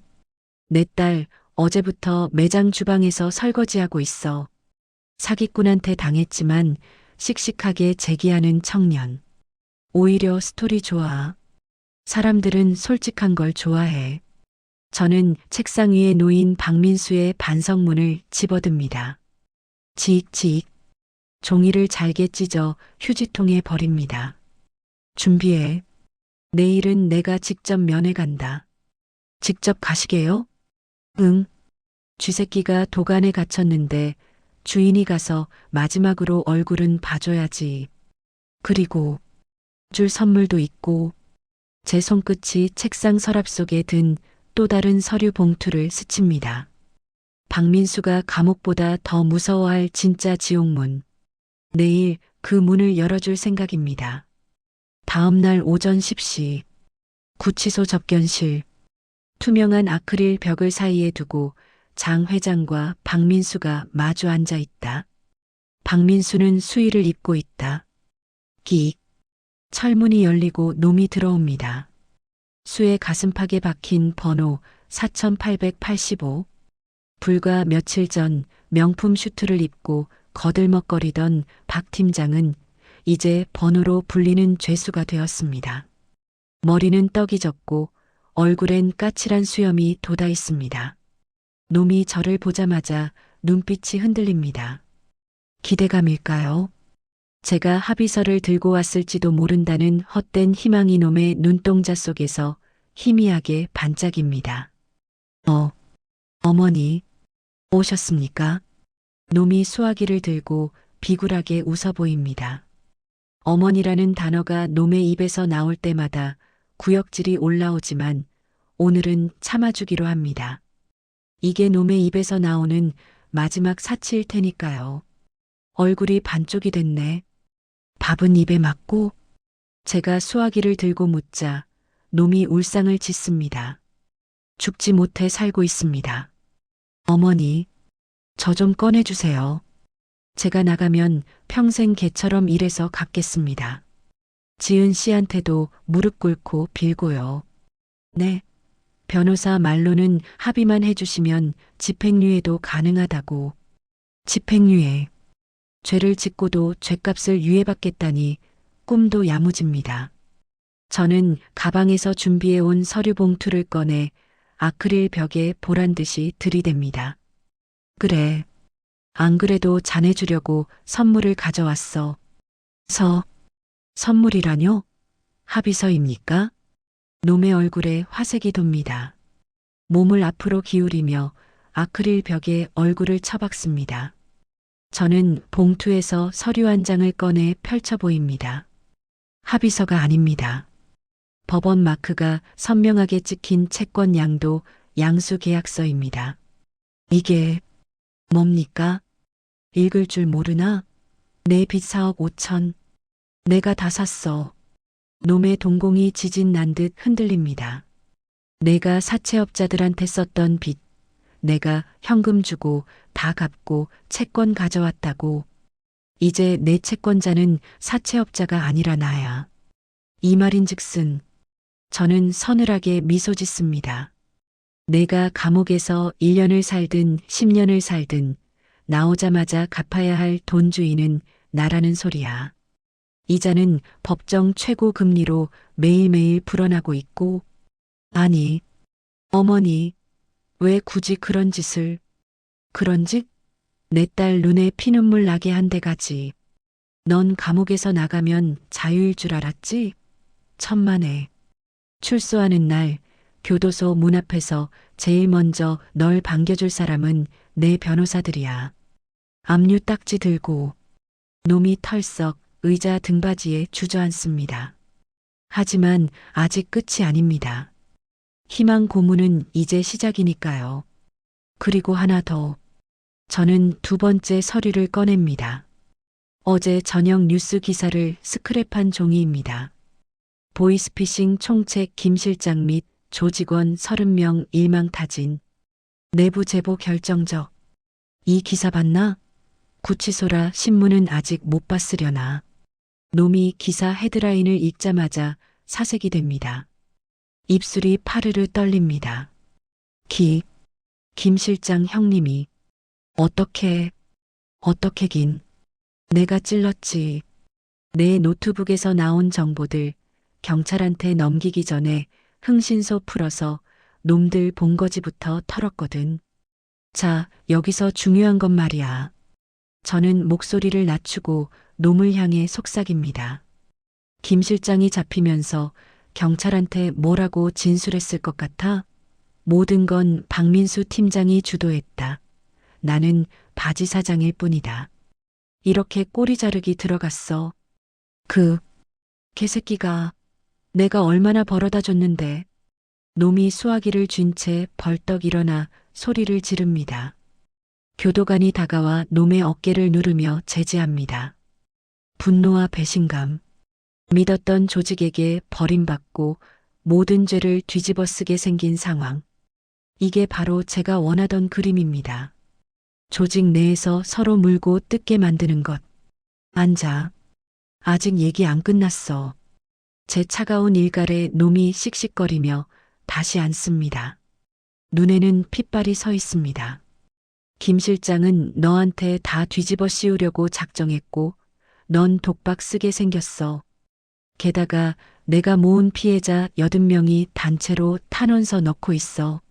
내 딸 어제부터 매장 주방에서 설거지하고 있어. 사기꾼한테 당했지만 씩씩하게 제기하는 청년. 오히려 스토리 좋아. 사람들은 솔직한 걸 좋아해. 저는 책상 위에 놓인 박민수의 반성문을 집어듭니다. 지익지익. 종이를 잘게 찢어 휴지통에 버립니다. 준비해. 내일은 내가 직접 면회 간다. 직접 가시게요? 응. 쥐새끼가 도간에 갇혔는데 주인이 가서 마지막으로 얼굴은 봐줘야지. 그리고 줄 선물도 있고. 제 손끝이 책상 서랍 속에 든 또 다른 서류 봉투를 스칩니다. 박민수가 감옥보다 더 무서워할 진짜 지옥문. 내일 그 문을 열어줄 생각입니다. 다음 날 오전 10시. 구치소 접견실. 투명한 아크릴 벽을 사이에 두고 장 회장과 박민수가 마주 앉아 있다. 박민수는 수의를 입고 있다. 끽. 철문이 열리고 놈이 들어옵니다. 수의 가슴팍에 박힌 번호 4885. 불과 며칠 전 명품 슈트를 입고 거들먹거리던 박 팀장은 이제 번호로 불리는 죄수가 되었습니다. 머리는 떡이 졌고 얼굴엔 까칠한 수염이 돋아 있습니다. 놈이 저를 보자마자 눈빛이 흔들립니다. 기대감일까요? 제가 합의서를 들고 왔을지도 모른다는 헛된 희망이 놈의 눈동자 속에서 희미하게 반짝입니다. 어머니, 오셨습니까? 놈이 수화기를 들고 비굴하게 웃어 보입니다. 어머니라는 단어가 놈의 입에서 나올 때마다 구역질이 올라오지만 오늘은 참아주기로 합니다. 이게 놈의 입에서 나오는 마지막 사치일 테니까요. 얼굴이 반쪽이 됐네. 밥은 입에 맞고? 제가 수화기를 들고 묻자 놈이 울상을 짓습니다. 죽지 못해 살고 있습니다. 어머니, 저 좀 꺼내주세요. 제가 나가면 평생 개처럼 일해서 갚겠습니다. 지은 씨한테도 무릎 꿇고 빌고요. 네. 변호사 말로는 합의만 해주시면 집행유예도 가능하다고. 집행유예. 죄를 짓고도 죄값을 유예받겠다니 꿈도 야무집니다. 저는 가방에서 준비해온 서류 봉투를 꺼내 아크릴 벽에 보란듯이 들이댑니다. 그래. 안 그래도 자네 주려고 선물을 가져왔어. 선물이라뇨? 합의서입니까? 놈의 얼굴에 화색이 돕니다. 몸을 앞으로 기울이며 아크릴 벽에 얼굴을 처박습니다. 저는 봉투에서 서류 한 장을 꺼내 펼쳐 보입니다. 합의서가 아닙니다. 법원 마크가 선명하게 찍힌 채권 양도 양수 계약서입니다. 이게 뭡니까? 읽을 줄 모르나? 내 빚 4억 5천. 내가 다 샀어. 놈의 동공이 지진 난 듯 흔들립니다. 내가 사채업자들한테 썼던 빚, 내가 현금 주고 다 갚고 채권 가져왔다고. 이제 내 채권자는 사채업자가 아니라 나야. 이 말인즉슨 저는 서늘하게 미소 짓습니다. 내가 감옥에서 1년을 살든 10년을 살든 나오자마자 갚아야 할 돈주인은 나라는 소리야. 이자는 법정 최고 금리로 매일매일 불어나고 있고. 아니, 어머니, 왜 굳이 그런 짓을. 그런 짓? 내 딸 눈에 피눈물 나게 한 대가지. 넌 감옥에서 나가면 자유일 줄 알았지? 천만에. 출소하는 날 교도소 문 앞에서 제일 먼저 널 반겨줄 사람은 내 변호사들이야. 압류 딱지 들고 놈이 털썩 의자 등받이에 주저앉습니다. 하지만 아직 끝이 아닙니다. 희망 고문은 이제 시작이니까요. 그리고 하나 더. 저는 두 번째 서류를 꺼냅니다. 어제 저녁 뉴스 기사를 스크랩한 종이입니다. 보이스피싱 총책 김 실장 및 조직원 30명 일망타진. 내부 제보 결정적. 이 기사 봤나? 구치소라 신문은 아직 못 봤으려나. 놈이 기사 헤드라인을 읽자마자 사색이 됩니다. 입술이 파르르 떨립니다. 김 실장 형님이. 어떻게 긴. 내가 찔렀지. 내 노트북에서 나온 정보들 경찰한테 넘기기 전에 흥신소 풀어서 놈들 본거지부터 털었거든. 자, 여기서 중요한 건 말이야. 저는 목소리를 낮추고 놈을 향해 속삭입니다. 김 실장이 잡히면서 경찰한테 뭐라고 진술했을 것 같아? 모든 건 박민수 팀장이 주도했다. 나는 바지 사장일 뿐이다. 이렇게 꼬리 자르기 들어갔어. 그 개새끼가 내가 얼마나 벌어다 줬는데. 놈이 수화기를 쥔 채 벌떡 일어나 소리를 지릅니다. 교도관이 다가와 놈의 어깨를 누르며 제지합니다. 분노와 배신감. 믿었던 조직에게 버림받고 모든 죄를 뒤집어 쓰게 생긴 상황. 이게 바로 제가 원하던 그림입니다. 조직 내에서 서로 물고 뜯게 만드는 것. 앉아. 아직 얘기 안 끝났어. 제 차가운 일갈에 놈이 씩씩거리며 다시 앉습니다. 눈에는 핏발이 서 있습니다. 김 실장은 너한테 다 뒤집어 씌우려고 작정했고 넌 독박 쓰게 생겼어. 게다가 내가 모은 피해자 80명이 단체로 탄원서 넣고 있어.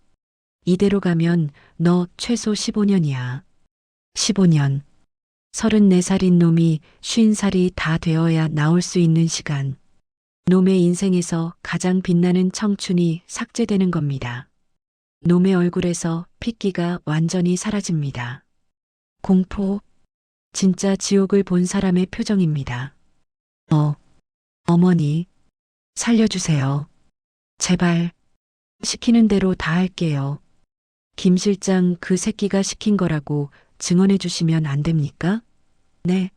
이대로 가면 너 최소 15년이야. 15년. 34살인 놈이 50살이 다 되어야 나올 수 있는 시간. 놈의 인생에서 가장 빛나는 청춘이 삭제되는 겁니다. 놈의 얼굴에서 핏기가 완전히 사라집니다. 공포. 진짜 지옥을 본 사람의 표정입니다. 어머니. 살려주세요. 제발. 시키는 대로 다 할게요. 김 실장 그 새끼가 시킨 거라고 증언해 주시면 안 됩니까? 네.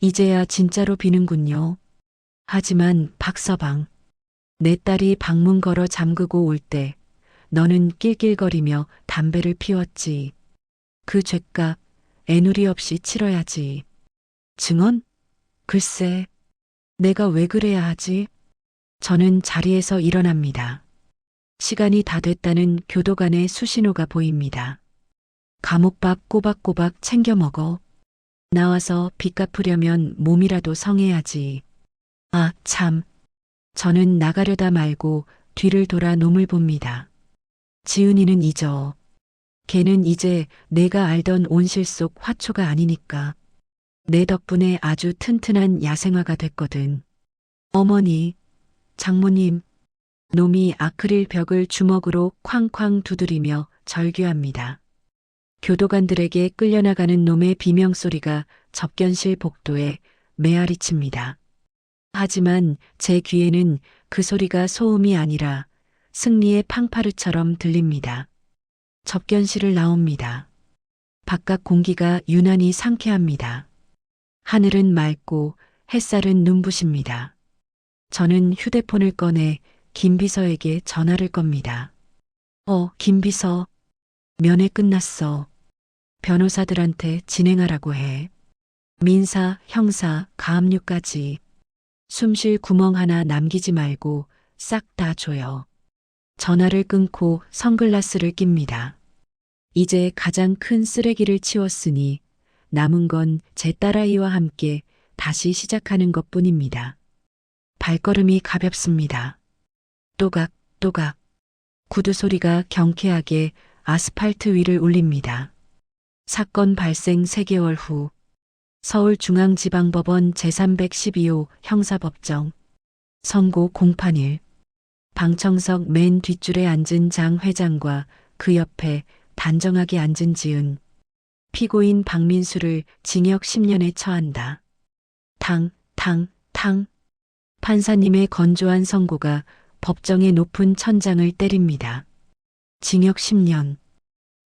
이제야 진짜로 비는군요. 하지만 박서방. 내 딸이 방문 걸어 잠그고 올 때 너는 낄낄거리며 담배를 피웠지. 그 죗값 애누리 없이 치러야지. 증언? 글쎄. 내가 왜 그래야 하지? 저는 자리에서 일어납니다. 시간이 다 됐다는 교도관의 수신호가 보입니다. 감옥밥 꼬박꼬박 챙겨 먹어. 나와서 빚 갚으려면 몸이라도 성해야지. 아, 참. 저는 나가려다 말고 뒤를 돌아 놈을 봅니다. 지은이는 잊어. 걔는 이제 내가 알던 온실 속 화초가 아니니까. 내 덕분에 아주 튼튼한 야생화가 됐거든. 어머니, 장모님. 놈이 아크릴 벽을 주먹으로 쾅쾅 두드리며 절규합니다. 교도관들에게 끌려나가는 놈의 비명소리가 접견실 복도에 메아리칩니다. 하지만 제 귀에는 그 소리가 소음이 아니라 승리의 팡파르처럼 들립니다. 접견실을 나옵니다. 바깥 공기가 유난히 상쾌합니다. 하늘은 맑고 햇살은 눈부십니다. 저는 휴대폰을 꺼내 김 비서에게 전화를 겁니다. 김 비서. 면회 끝났어. 변호사들한테 진행하라고 해. 민사, 형사, 가압류까지. 숨쉴 구멍 하나 남기지 말고 싹 다 줘요. 전화를 끊고 선글라스를 낍니다. 이제 가장 큰 쓰레기를 치웠으니 남은 건 제 딸아이와 함께 다시 시작하는 것뿐입니다. 발걸음이 가볍습니다. 또각또각. 구두 소리가 경쾌하게 아스팔트 위를 울립니다. 사건 발생 3개월 후 서울중앙지방법원 제312호 형사법정 선고 공판일 방청석 맨 뒷줄에 앉은 장 회장과 그 옆에 단정하게 앉은 지은 피고인 박민수를 징역 10년에 처한다. 탕. 판사님의 건조한 선고가 법정의 높은 천장을 때립니다. 징역 10년.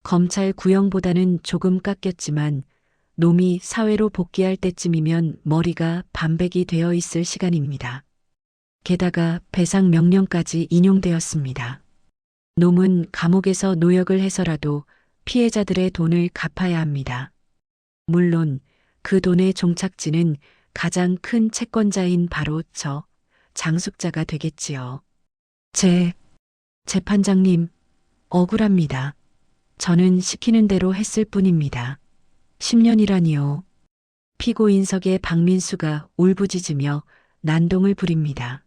검찰 구형보다는 조금 깎였지만 놈이 사회로 복귀할 때쯤이면 머리가 반백이 되어 있을 시간입니다. 게다가 배상 명령까지 인용되었습니다. 놈은 감옥에서 노역을 해서라도 피해자들의 돈을 갚아야 합니다. 물론 그 돈의 종착지는 가장 큰 채권자인 바로 저 장숙자가 되겠지요. 재판장님, 억울합니다. 저는 시키는 대로 했을 뿐입니다. 10년이라니요. 피고인석의 박민수가 울부짖으며 난동을 부립니다.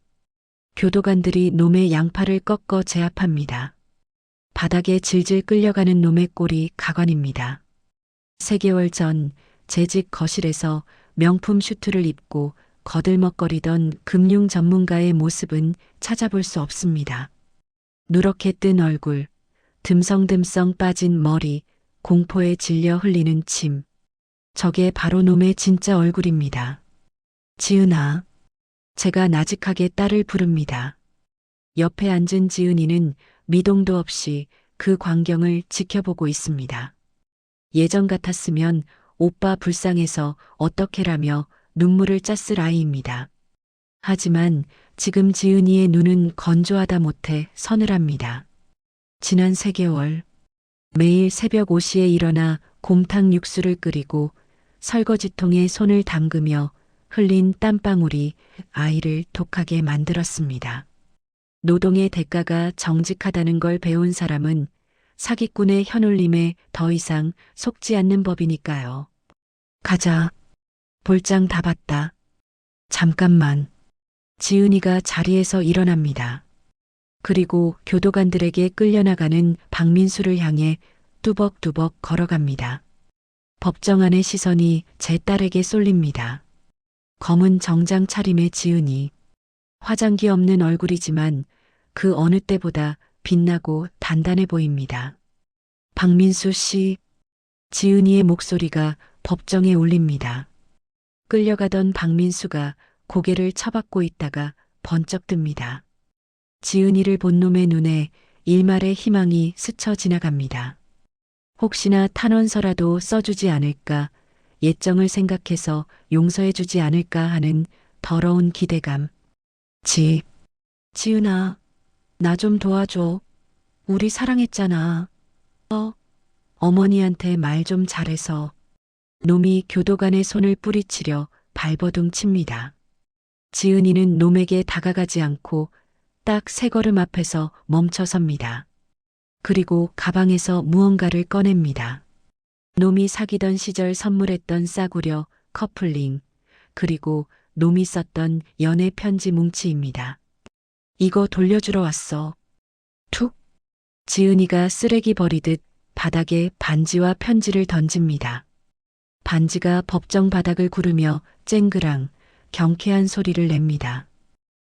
교도관들이 놈의 양팔을 꺾어 제압합니다. 바닥에 질질 끌려가는 놈의 꼴이 가관입니다. 3개월 전 재직 거실에서 명품 슈트를 입고 거들먹거리던 금융 전문가의 모습은 찾아볼 수 없습니다. 누렇게 뜬 얼굴, 듬성듬성 빠진 머리, 공포에 질려 흘리는 침. 저게 바로 놈의 진짜 얼굴입니다. 지은아. 제가 나직하게 딸을 부릅니다. 옆에 앉은 지은이는 미동도 없이 그 광경을 지켜보고 있습니다. 예전 같았으면 오빠 불쌍해서 어떡해라며 눈물을 짰을 아이입니다. 하지만 지금 지은이의 눈은 건조하다 못해 서늘합니다. 지난 3개월 매일 새벽 5시에 일어나 곰탕 육수를 끓이고 설거지통에 손을 담그며 흘린 땀방울이 아이를 독하게 만들었습니다. 노동의 대가가 정직하다는 걸 배운 사람은 사기꾼의 현울림에 더 이상 속지 않는 법이니까요. 가자. 볼장 다 봤다. 잠깐만. 지은이가 자리에서 일어납니다. 그리고 교도관들에게 끌려나가는 박민수를 향해 뚜벅뚜벅 걸어갑니다. 법정 안의 시선이 제 딸에게 쏠립니다. 검은 정장 차림의 지은이. 화장기 없는 얼굴이지만 그 어느 때보다 빛나고 단단해 보입니다. 박민수 씨. 지은이의 목소리가 법정에 울립니다. 끌려가던 박민수가 고개를 쳐박고 있다가 번쩍 듭니다. 지은이를 본 놈의 눈에 일말의 희망이 스쳐 지나갑니다. 혹시나 탄원서라도 써주지 않을까, 예정을 생각해서 용서해주지 않을까 하는 더러운 기대감. 지은아, 나 좀 도와줘. 우리 사랑했잖아. 어머니한테 말 좀 잘해서. 놈이 교도관의 손을 뿌리치려 발버둥 칩니다. 지은이는 놈에게 다가가지 않고 딱 3걸음 앞에서 멈춰섭니다. 그리고 가방에서 무언가를 꺼냅니다. 놈이 사귀던 시절 선물했던 싸구려, 커플링, 그리고 놈이 썼던 연애 편지 뭉치입니다. 이거 돌려주러 왔어. 툭. 지은이가 쓰레기 버리듯 바닥에 반지와 편지를 던집니다. 반지가 법정 바닥을 구르며 쨍그랑 경쾌한 소리를 냅니다.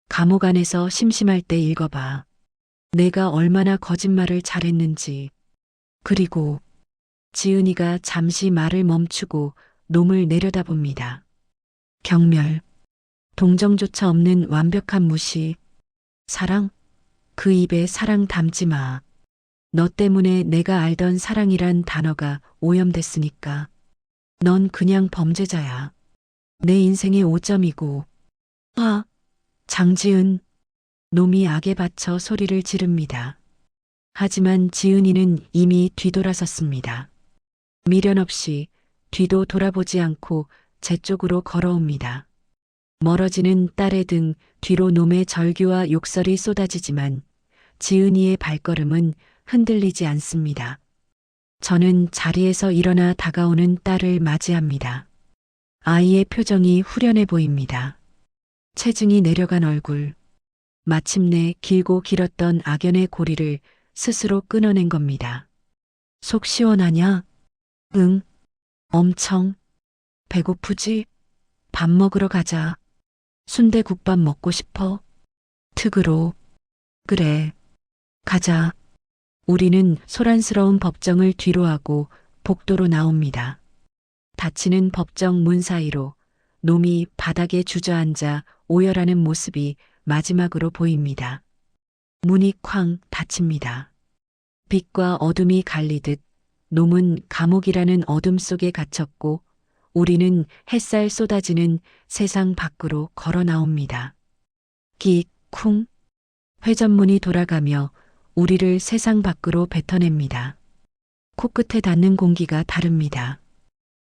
감옥 안에서 심심할 때 읽어봐. 내가 얼마나 거짓말을 잘했는지. 그리고 지은이가 잠시 말을 멈추고 놈을 내려다봅니다. 경멸. 동정조차 없는 완벽한 무시. 사랑? 그 입에 사랑 담지 마. 너 때문에 내가 알던 사랑이란 단어가 오염됐으니까. 넌 그냥 범죄자야. 내 인생의 오점이고. 장지은. 놈이 악에 받쳐 소리를 지릅니다. 하지만 지은이는 이미 뒤돌아섰습니다. 미련 없이 뒤도 돌아보지 않고 제 쪽으로 걸어옵니다. 멀어지는 딸의 등 뒤로 놈의 절규와 욕설이 쏟아지지만 지은이의 발걸음은 흔들리지 않습니다. 저는 자리에서 일어나 다가오는 딸을 맞이합니다. 아이의 표정이 후련해 보입니다. 체중이 내려간 얼굴. 마침내 길고 길었던 악연의 고리를 스스로 끊어낸 겁니다. 속 시원하냐? 응, 엄청. 배고프지? 밥 먹으러 가자. 순대국밥 먹고 싶어? 특으로. 그래. 가자. 우리는 소란스러운 법정을 뒤로하고 복도로 나옵니다. 닫히는 법정 문 사이로 놈이 바닥에 주저앉아 오열하는 모습이 마지막으로 보입니다. 문이 쾅 닫힙니다. 빛과 어둠이 갈리듯 놈은 감옥이라는 어둠 속에 갇혔고 우리는 햇살 쏟아지는 세상 밖으로 걸어 나옵니다. 끽, 쿵. 회전문이 돌아가며 우리를 세상 밖으로 뱉어냅니다. 코끝에 닿는 공기가 다릅니다.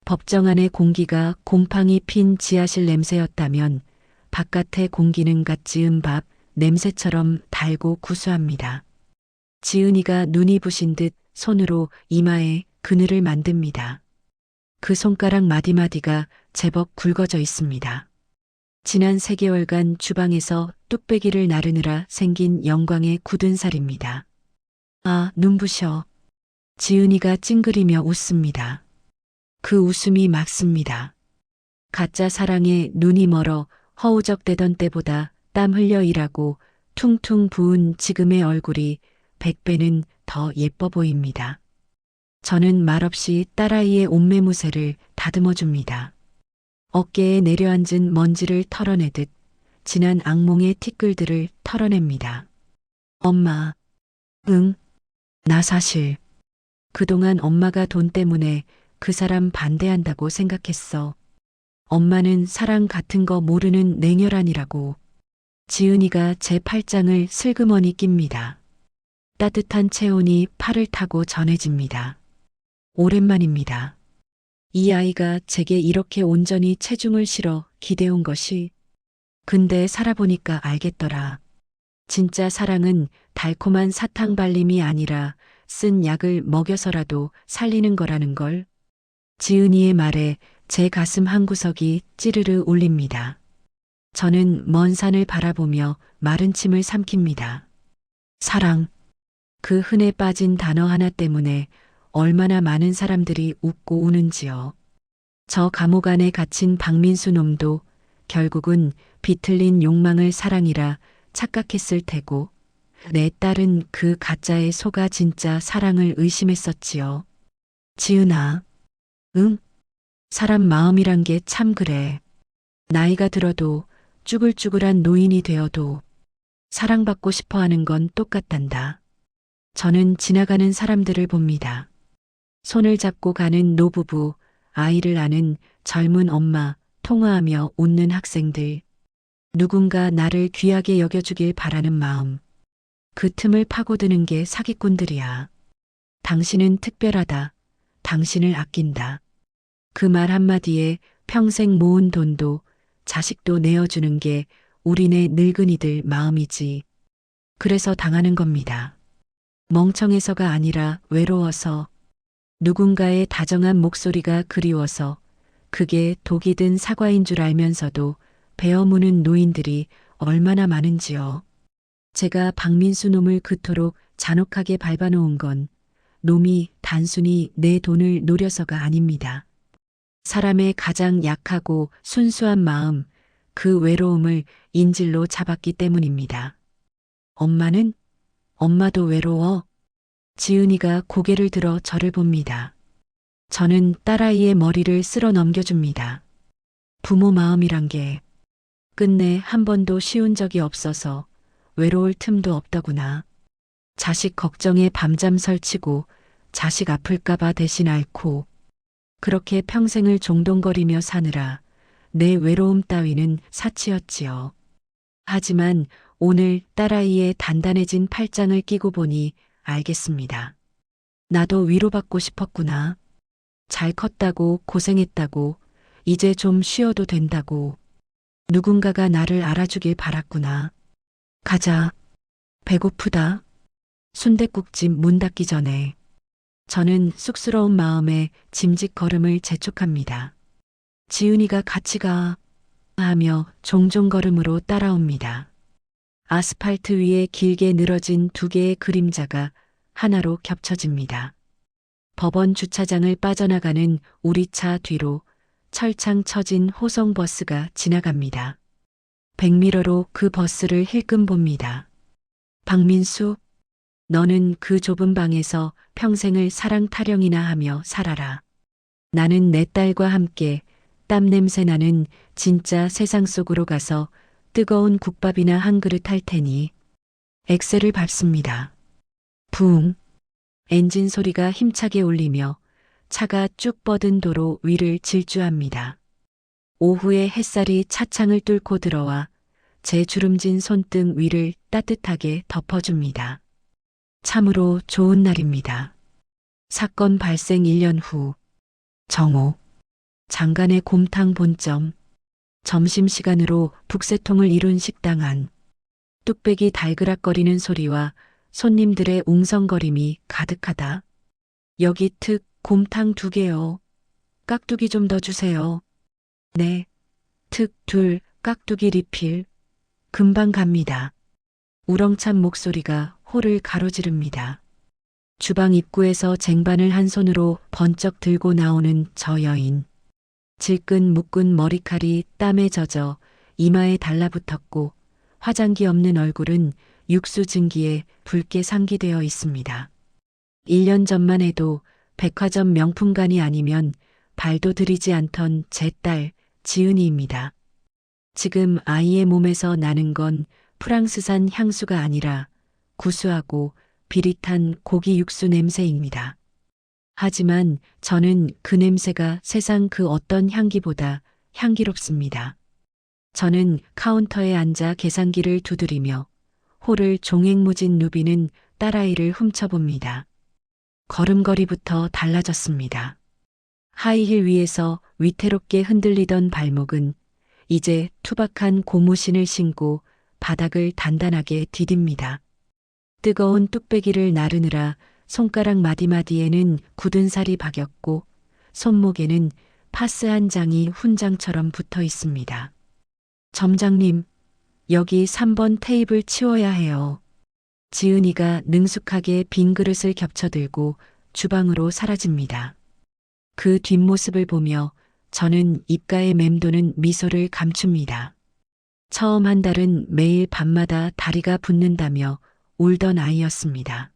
법정 안의 공기가 곰팡이 핀 지하실 냄새였다면 바깥의 공기는 갓 지은 밥 냄새처럼 달고 구수합니다. 지은이가 눈이 부신 듯 손으로 이마에 그늘을 만듭니다. 그 손가락 마디마디가 제법 굵어져 있습니다. 지난 3개월간 주방에서 뚝배기를 나르느라 생긴 영광의 굳은 살입니다. 아, 눈부셔. 지은이가 찡그리며 웃습니다. 그 웃음이 막습니다. 가짜 사랑에 눈이 멀어 허우적대던 때보다 땀 흘려 일하고 퉁퉁 부은 지금의 얼굴이 100배는 더 예뻐 보입니다. 저는 말없이 딸아이의 옷매무새를 다듬어 줍니다. 어깨에 내려앉은 먼지를 털어내듯 지난 악몽의 티끌들을 털어냅니다. 엄마. 응. 나 사실 그동안 엄마가 돈 때문에 그 사람 반대한다고 생각했어. 엄마는 사랑 같은 거 모르는 냉혈한이라고. 지은이가 제 팔짱을 슬그머니 낍니다. 따뜻한 체온이 팔을 타고 전해집니다. 오랜만입니다. 이 아이가 제게 이렇게 온전히 체중을 실어 기대온 것이. 근데 살아보니까 알겠더라. 진짜 사랑은 달콤한 사탕 발림이 아니라 쓴 약을 먹여서라도 살리는 거라는 걸. 지은이의 말에 제 가슴 한구석이 찌르르 울립니다. 저는 먼 산을 바라보며 마른 침을 삼킵니다. 사랑. 그 흔해 빠진 단어 하나 때문에 얼마나 많은 사람들이 웃고 우는지요. 저 감옥 안에 갇힌 박민수 놈도 결국은 비틀린 욕망을 사랑이라 착각했을 테고 내 딸은 그 가짜에 속아 진짜 사랑을 의심했었지요. 지은아. 응? 사람 마음이란 게 참 그래. 나이가 들어도 쭈글쭈글한 노인이 되어도 사랑받고 싶어 하는 건 똑같단다. 저는 지나가는 사람들을 봅니다. 손을 잡고 가는 노부부, 아이를 아는 젊은 엄마, 통화하며 웃는 학생들. 누군가 나를 귀하게 여겨주길 바라는 마음. 그 틈을 파고드는 게 사기꾼들이야. 당신은 특별하다. 당신을 아낀다. 그 말 한마디에 평생 모은 돈도 자식도 내어주는 게 우리네 늙은이들 마음이지. 그래서 당하는 겁니다. 멍청해서가 아니라 외로워서, 누군가의 다정한 목소리가 그리워서, 그게 독이 든 사과인 줄 알면서도 베어무는 노인들이 얼마나 많은지요. 제가 박민수 놈을 그토록 잔혹하게 밟아놓은 건 놈이 단순히 내 돈을 노려서가 아닙니다. 사람의 가장 약하고 순수한 마음, 그 외로움을 인질로 잡았기 때문입니다. 엄마는? 엄마도 외로워? 지은이가 고개를 들어 저를 봅니다. 저는 딸아이의 머리를 쓸어 넘겨줍니다. 부모 마음이란 게 끝내 한 번도 쉬운 적이 없어서 외로울 틈도 없더구나. 자식 걱정에 밤잠 설치고 자식 아플까봐 대신 앓고 그렇게 평생을 종동거리며 사느라 내 외로움 따위는 사치였지요. 하지만 오늘 딸아이의 단단해진 팔짱을 끼고 보니 알겠습니다. 나도 위로받고 싶었구나. 잘 컸다고 고생했다고 이제 좀 쉬어도 된다고 누군가가 나를 알아주길 바랐구나. 가자. 배고프다. 순댓국집 문 닫기 전에 저는 쑥스러운 마음에 짐짓 걸음을 재촉합니다. 지은이가 같이 가 하며 종종 걸음으로 따라옵니다. 아스팔트 위에 길게 늘어진 두 개의 그림자가 하나로 겹쳐집니다. 법원 주차장을 빠져나가는 우리 차 뒤로 철창 처진 호송버스가 지나갑니다. 백미러로 그 버스를 힐끔 봅니다. 박민수, 너는 그 좁은 방에서 평생을 사랑 타령이나 하며 살아라. 나는 내 딸과 함께 땀 냄새 나는 진짜 세상 속으로 가서 뜨거운 국밥이나 한 그릇 할 테니. 엑셀을 밟습니다. 붕. 엔진 소리가 힘차게 울리며 차가 쭉 뻗은 도로 위를 질주합니다. 오후의 햇살이 차창을 뚫고 들어와 제 주름진 손등 위를 따뜻하게 덮어줍니다. 참으로 좋은 날입니다. 사건 발생 1년 후. 정오. 장간의 곰탕 본점. 점심시간으로 북새통을 이룬 식당 안. 뚝배기 달그락거리는 소리와 손님들의 웅성거림이 가득하다. 여기 특 곰탕 2개요. 깍두기 좀 더 주세요. 네. 특 2, 깍두기 리필. 금방 갑니다. 우렁찬 목소리가 홀을 가로지릅니다. 주방 입구에서 쟁반을 한 손으로 번쩍 들고 나오는 저 여인. 질끈 묶은 머리칼이 땀에 젖어 이마에 달라붙었고 화장기 없는 얼굴은 육수 증기에 붉게 상기되어 있습니다. 1년 전만 해도 백화점 명품관이 아니면 발도 들이지 않던 제 딸 지은이입니다. 지금 아이의 몸에서 나는 건 프랑스산 향수가 아니라 구수하고 비릿한 고기 육수 냄새입니다. 하지만 저는 그 냄새가 세상 그 어떤 향기보다 향기롭습니다. 저는 카운터에 앉아 계산기를 두드리며 홀을 종횡무진 누비는 딸아이를 훔쳐봅니다. 걸음걸이부터 달라졌습니다. 하이힐 위에서 위태롭게 흔들리던 발목은 이제 투박한 고무신을 신고 바닥을 단단하게 디딥니다. 뜨거운 뚝배기를 나르느라 손가락 마디마디에는 굳은 살이 박였고 손목에는 파스 한 장이 훈장처럼 붙어 있습니다. 점장님, 여기 3번 테이블 치워야 해요. 지은이가 능숙하게 빈 그릇을 겹쳐들고 주방으로 사라집니다. 그 뒷모습을 보며 저는 입가에 맴도는 미소를 감춥니다. 처음 한 달은 매일 밤마다 다리가 붓는다며 울던 아이였습니다.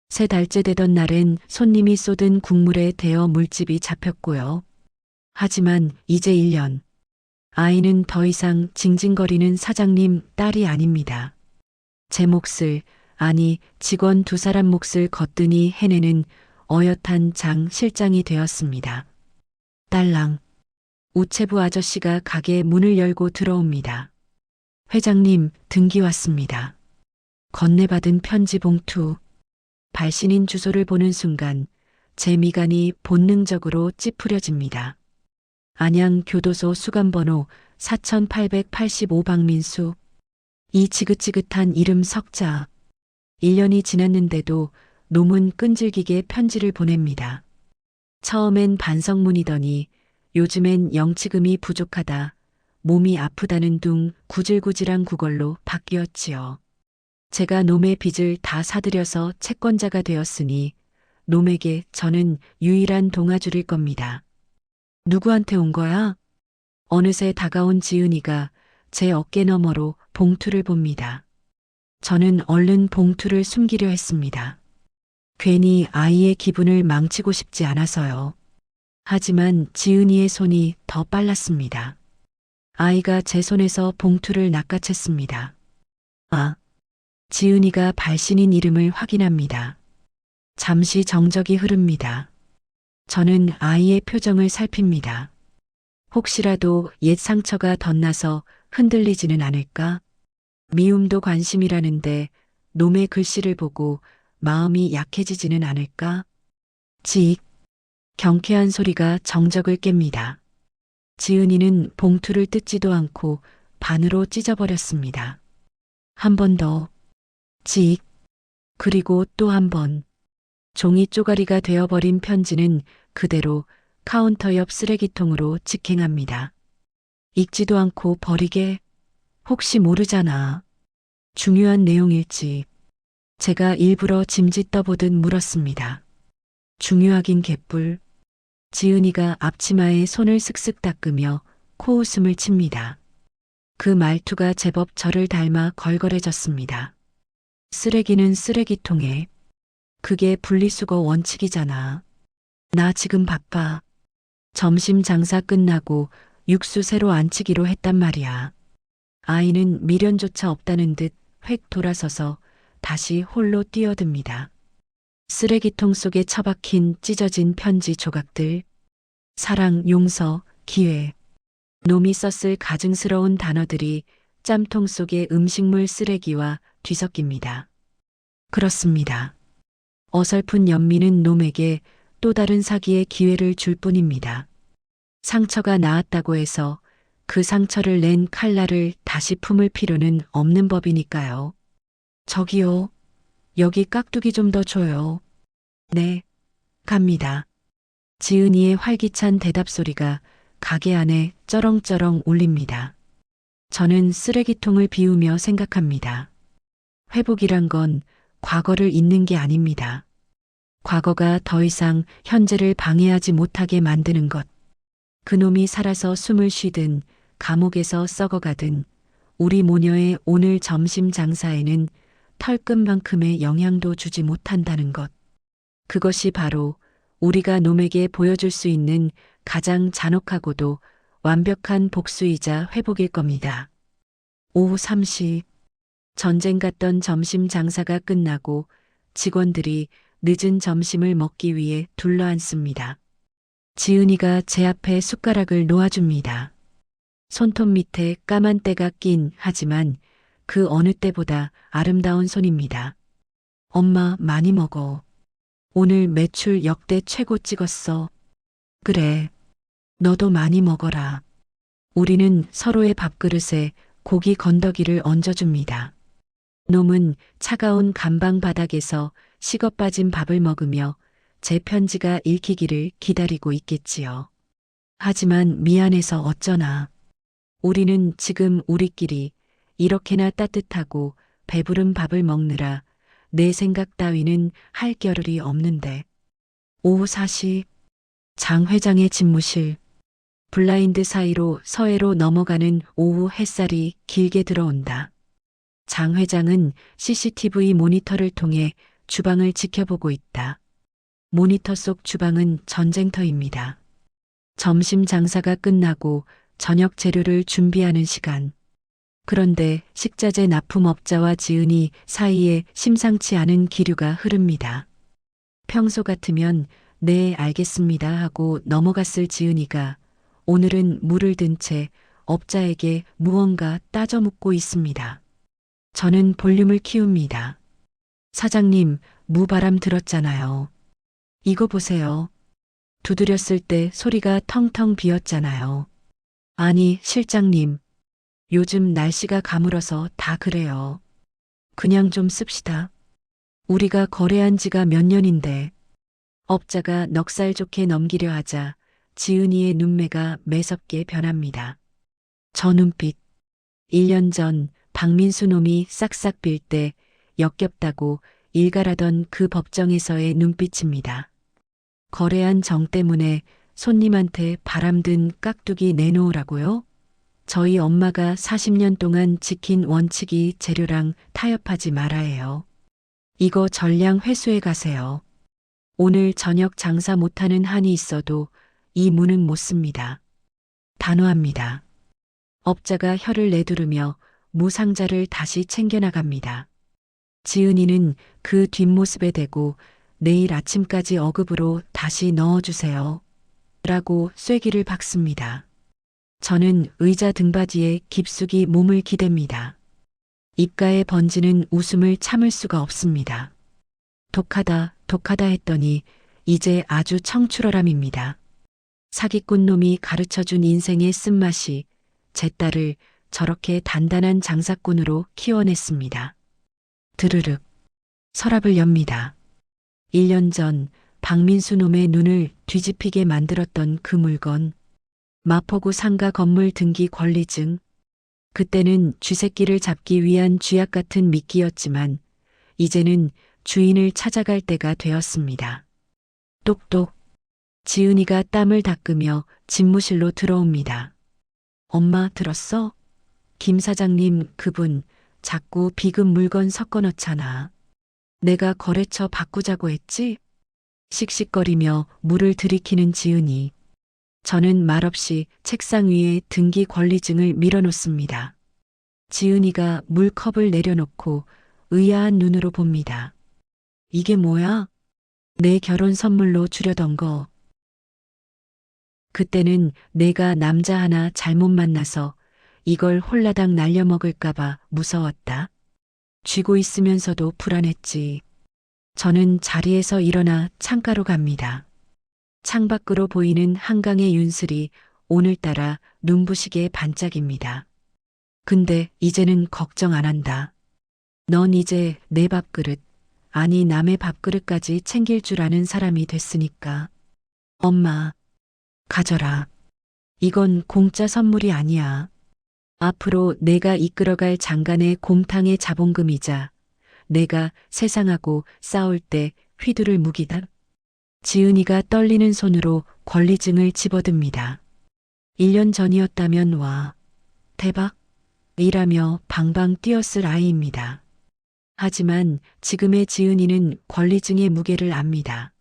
3달째 되던 날엔 손님이 쏟은 국물에 데어 물집이 잡혔고요. 하지만 이제 1년. 아이는 더 이상 징징거리는 사장님 딸이 아닙니다. 제 몫을, 아니 직원 2사람 몫을 거뜬히 해내는 어엿한 장 실장이 되었습니다. 딸랑. 우체부 아저씨가 가게 문을 열고 들어옵니다. 회장님, 등기 왔습니다. 건네받은 편지 봉투. 발신인 주소를 보는 순간 제 미간이 본능적으로 찌푸려집니다. 안양교도소 수감번호 4885 박민수. 이 지긋지긋한 이름 석자. 1년이 지났는데도 놈은 끈질기게 편지를 보냅니다. 처음엔 반성문이더니 요즘엔 영치금이 부족하다, 몸이 아프다는 둥 구질구질한 구걸로 바뀌었지요. 제가 놈의 빚을 다 사들여서 채권자가 되었으니 놈에게 저는 유일한 동아줄일 겁니다. 누구한테 온 거야? 어느새 다가온 지은이가 제 어깨 너머로 봉투를 봅니다. 저는 얼른 봉투를 숨기려 했습니다. 괜히 아이의 기분을 망치고 싶지 않아서요. 하지만 지은이의 손이 더 빨랐습니다. 아이가 제 손에서 봉투를 낚아챘습니다. 아, 지은이가 발신인 이름을 확인합니다. 잠시 정적이 흐릅니다. 저는 아이의 표정을 살핍니다. 혹시라도 옛 상처가 덧나서 흔들리지는 않을까? 미움도 관심이라는데 놈의 글씨를 보고 마음이 약해지지는 않을까? 직. 경쾌한 소리가 정적을 깹니다. 지은이는 봉투를 뜯지도 않고 반으로 찢어버렸습니다. 한 번 더. 직. 그리고 또 한 번. 종이 쪼가리가 되어버린 편지는 그대로 카운터 옆 쓰레기통으로 직행합니다. 읽지도 않고 버리게? 혹시 모르잖아. 중요한 내용일지. 제가 일부러 짐짓 떠보듯 물었습니다. 중요하긴 개뿔. 지은이가 앞치마에 손을 슥슥 닦으며 코웃음을 칩니다. 그 말투가 제법 저를 닮아 걸걸해졌습니다. 쓰레기는 쓰레기통에. 그게 분리수거 원칙이잖아. 나 지금 바빠. 점심 장사 끝나고 육수 새로 안치기로 했단 말이야. 아이는 미련조차 없다는 듯 획 돌아서서 다시 홀로 뛰어듭니다. 쓰레기통 속에 처박힌 찢어진 편지 조각들. 사랑, 용서, 기회. 놈이 썼을 가증스러운 단어들이 짬통 속의 음식물 쓰레기와 뒤섞입니다. 그렇습니다. 어설픈 연민은 놈에게 또 다른 사기의 기회를 줄 뿐입니다. 상처가 나았다고 해서 그 상처를 낸 칼날을 다시 품을 필요는 없는 법이니까요. 저기요. 여기 깍두기 좀 더 줘요. 네, 갑니다. 지은이의 활기찬 대답 소리가 가게 안에 쩌렁쩌렁 울립니다. 저는 쓰레기통을 비우며 생각합니다. 회복이란 건 과거를 잊는 게 아닙니다. 과거가 더 이상 현재를 방해하지 못하게 만드는 것. 그놈이 살아서 숨을 쉬든 감옥에서 썩어가든 우리 모녀의 오늘 점심 장사에는 털끝만큼의 영향도 주지 못한다는 것. 그것이 바로 우리가 놈에게 보여줄 수 있는 가장 잔혹하고도 완벽한 복수이자 회복일 겁니다. 오후 3시 전쟁 같던 점심 장사가 끝나고 직원들이 늦은 점심을 먹기 위해 둘러앉습니다. 지은이가 제 앞에 숟가락을 놓아줍니다. 손톱 밑에 까만 때가 낀 하지만 그 어느 때보다 아름다운 손입니다. 엄마 많이 먹어. 오늘 매출 역대 최고 찍었어. 그래. 너도 많이 먹어라. 우리는 서로의 밥그릇에 고기 건더기를 얹어줍니다. 놈은 차가운 간방 바닥에서 식어 빠진 밥을 먹으며 제 편지가 읽히기를 기다리고 있겠지요. 하지만 미안해서 어쩌나. 우리는 지금 우리끼리 이렇게나 따뜻하고 배부른 밥을 먹느라 내 생각 따위는 할 겨를이 없는데. 오후 4시 장 회장의 집무실. 블라인드 사이로 서해로 넘어가는 오후 햇살이 길게 들어온다. 장 회장은 CCTV 모니터를 통해 주방을 지켜보고 있다. 모니터 속 주방은 전쟁터입니다. 점심 장사가 끝나고 저녁 재료를 준비하는 시간. 그런데 식자재 납품업자와 지은이 사이에 심상치 않은 기류가 흐릅니다. 평소 같으면 네 알겠습니다 하고 넘어갔을 지은이가 오늘은 물을 든 채 업자에게 무언가 따져 묻고 있습니다. 저는 볼륨을 키웁니다. 사장님, 무바람 들었잖아요. 이거 보세요. 두드렸을 때 소리가 텅텅 비었잖아요. 아니, 실장님. 요즘 날씨가 가물어서 다 그래요. 그냥 좀 씁시다. 우리가 거래한 지가 몇 년인데. 업자가 넉살 좋게 넘기려 하자 지은이의 눈매가 매섭게 변합니다. 저 눈빛. 1년 전 박민수 놈이 싹싹 빌 때 역겹다고 일갈하던 그 법정에서의 눈빛입니다. 거래한 정 때문에 손님한테 바람든 깍두기 내놓으라고요? 저희 엄마가 40년 동안 지킨 원칙이 재료랑 타협하지 말아예요. 이거 전량 회수해 가세요. 오늘 저녁 장사 못하는 한이 있어도 이 문은 못 씁니다. 단호합니다. 업자가 혀를 내두르며 무상자를 다시 챙겨나갑니다. 지은이는 그 뒷모습에 대고 내일 아침까지 어급으로 다시 넣어주세요. 라고 쐐기를 박습니다. 저는 의자 등받이에 깊숙이 몸을 기댑니다. 입가에 번지는 웃음을 참을 수가 없습니다. 독하다, 독하다 했더니 이제 아주 청출어람입니다. 사기꾼 놈이 가르쳐준 인생의 쓴맛이 제 딸을 저렇게 단단한 장사꾼으로 키워냈습니다. 드르륵 서랍을 엽니다. 1년 전 박민수 놈의 눈을 뒤집히게 만들었던 그 물건. 마포구 상가 건물 등기 권리증. 그때는 쥐새끼를 잡기 위한 쥐약 같은 미끼였지만 이제는 주인을 찾아갈 때가 되었습니다. 똑똑. 지은이가 땀을 닦으며 집무실로 들어옵니다. 엄마 들었어? 김 사장님 그분 자꾸 비금 물건 섞어 넣잖아. 내가 거래처 바꾸자고 했지? 씩씩거리며 물을 들이키는 지은이. 저는 말없이 책상 위에 등기 권리증을 밀어놓습니다. 지은이가 물컵을 내려놓고 의아한 눈으로 봅니다. 이게 뭐야? 내 결혼 선물로 주려던 거. 그때는 내가 남자 하나 잘못 만나서 이걸 홀라당 날려먹을까봐 무서웠다. 쥐고 있으면서도 불안했지. 저는 자리에서 일어나 창가로 갑니다. 창밖으로 보이는 한강의 윤슬이 오늘따라 눈부시게 반짝입니다. 근데 이제는 걱정 안 한다. 넌 이제 내 밥그릇, 아니 남의 밥그릇까지 챙길 줄 아는 사람이 됐으니까. 엄마, 가져라. 이건 공짜 선물이 아니야. 앞으로 내가 이끌어갈 장간의 곰탕의 자본금이자 내가 세상하고 싸울 때 휘두를 무기다. 지은이가 떨리는 손으로 권리증을 집어듭니다. 1년 전이었다면 와, 대박! 이라며 방방 뛰었을 아이입니다. 하지만 지금의 지은이는 권리증의 무게를 압니다.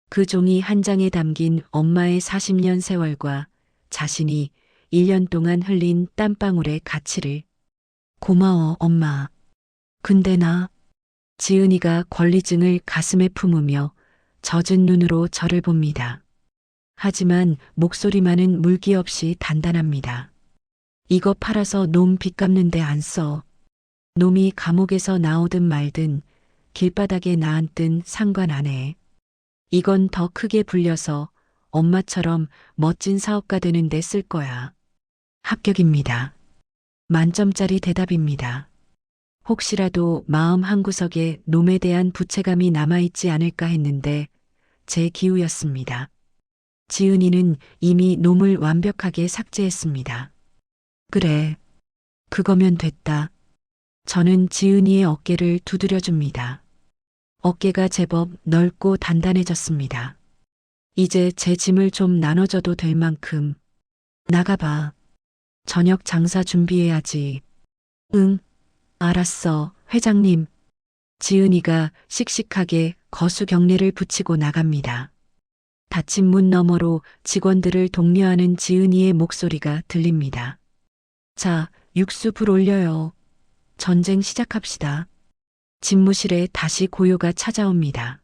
그 종이 한 장에 담긴 엄마의 40년 세월과 자신이 1년 동안 흘린 땀방울의 가치를. 고마워, 엄마. 근데 나. 지은이가 권리증을 가슴에 품으며 젖은 눈으로 저를 봅니다. 하지만 목소리만은 물기 없이 단단합니다. 이거 팔아서 놈 빚 갚는데 안 써. 놈이 감옥에서 나오든 말든 길바닥에 나앉든 상관 안 해. 이건 더 크게 불려서 엄마처럼 멋진 사업가 되는데 쓸 거야. 합격입니다. 만점짜리 대답입니다. 혹시라도 마음 한구석에 놈에 대한 부채감이 남아있지 않을까 했는데 제 기우였습니다. 지은이는 이미 놈을 완벽하게 삭제했습니다. 그래, 그거면 됐다. 저는 지은이의 어깨를 두드려줍니다. 어깨가 제법 넓고 단단해졌습니다. 이제 제 짐을 좀 나눠줘도 될 만큼. 나가봐. 저녁 장사 준비해야지. 응, 알았어, 회장님. 지은이가 씩씩하게 거수 경례를 붙이고 나갑니다. 닫힌 문 너머로 직원들을 독려하는 지은이의 목소리가 들립니다. 자, 육수 불 올려요. 전쟁 시작합시다. 집무실에 다시 고요가 찾아옵니다.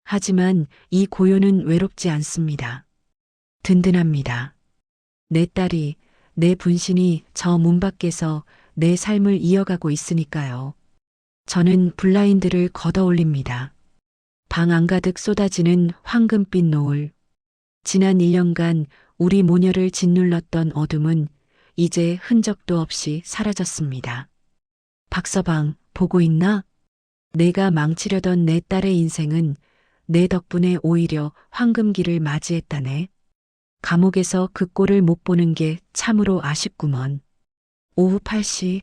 하지만 이 고요는 외롭지 않습니다. 든든합니다. 내 딸이, 내 분신이 저 문 밖에서 내 삶을 이어가고 있으니까요. 저는 블라인드를 걷어 올립니다. 방 안가득 쏟아지는 황금빛 노을. 지난 1년간 우리 모녀를 짓눌렀던 어둠은 이제 흔적도 없이 사라졌습니다. 박서방, 보고 있나? 내가 망치려던 내 딸의 인생은 내 덕분에 오히려 황금기를 맞이했다네. 감옥에서 그 꼴을 못 보는 게 참으로 아쉽구먼. 오후 8시,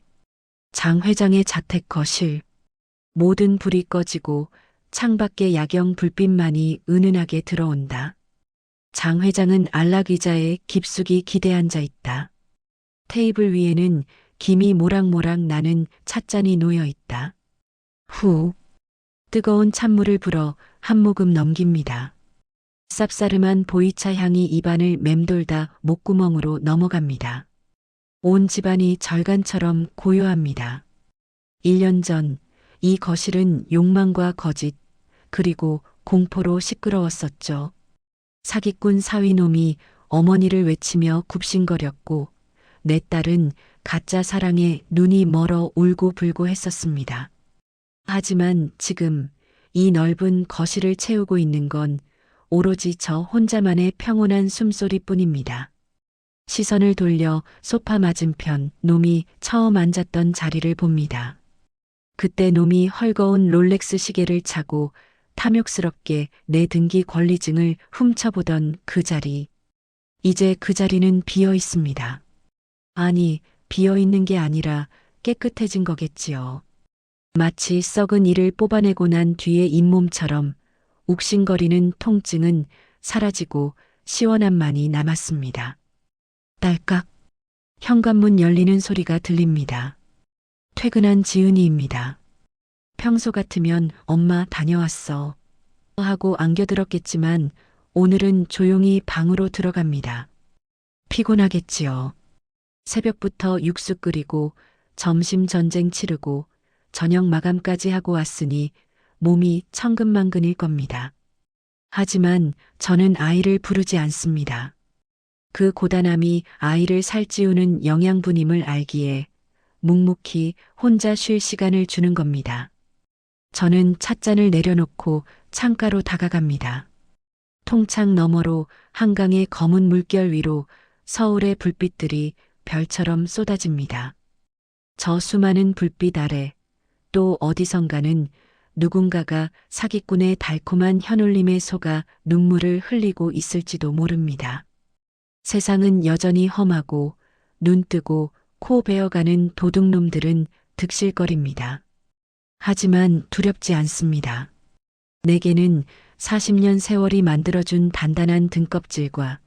장 회장의 자택 거실. 모든 불이 꺼지고 창밖에 야경 불빛만이 은은하게 들어온다. 장 회장은 안락 의자에 깊숙이 기대 앉아 있다. 테이블 위에는 김이 모락모락 나는 찻잔이 놓여 있다. 후, 뜨거운 찬물을 불어 한 모금 넘깁니다. 쌉싸름한 보이차 향이 입안을 맴돌다 목구멍으로 넘어갑니다. 온 집안이 절간처럼 고요합니다. 1년 전 이 거실은 욕망과 거짓, 그리고 공포로 시끄러웠었죠. 사기꾼 사위놈이 어머니를 외치며 굽신거렸고 내 딸은 가짜 사랑에 눈이 멀어 울고불고 했었습니다. 하지만 지금 이 넓은 거실을 채우고 있는 건 오로지 저 혼자만의 평온한 숨소리뿐입니다. 시선을 돌려 소파 맞은편 놈이 처음 앉았던 자리를 봅니다. 그때 놈이 헐거운 롤렉스 시계를 차고 탐욕스럽게 내 등기 권리증을 훔쳐보던 그 자리. 이제 그 자리는 비어 있습니다. 아니, 비어 있는 게 아니라 깨끗해진 거겠지요. 마치 썩은 이를 뽑아내고 난 뒤의 잇몸처럼 욱신거리는 통증은 사라지고 시원함만이 남았습니다. 딸깍. 현관문 열리는 소리가 들립니다. 퇴근한 지은이입니다. 평소 같으면 엄마 다녀왔어 하고 안겨들었겠지만 오늘은 조용히 방으로 들어갑니다. 피곤하겠지요. 새벽부터 육수 끓이고 점심 전쟁 치르고 저녁 마감까지 하고 왔으니 몸이 천근만근일 겁니다. 하지만 저는 아이를 부르지 않습니다. 그 고단함이 아이를 살찌우는 영양분임을 알기에 묵묵히 혼자 쉴 시간을 주는 겁니다. 저는 찻잔을 내려놓고 창가로 다가갑니다. 통창 너머로 한강의 검은 물결 위로 서울의 불빛들이 별처럼 쏟아집니다. 저 수많은 불빛 아래 또 어디선가는 누군가가 사기꾼의 달콤한 현울림에 속아 눈물을 흘리고 있을지도 모릅니다. 세상은 여전히 험하고 눈 뜨고 코 베어가는 도둑놈들은 득실거립니다. 하지만 두렵지 않습니다. 내게는 40년 세월이 만들어준 단단한 등껍질과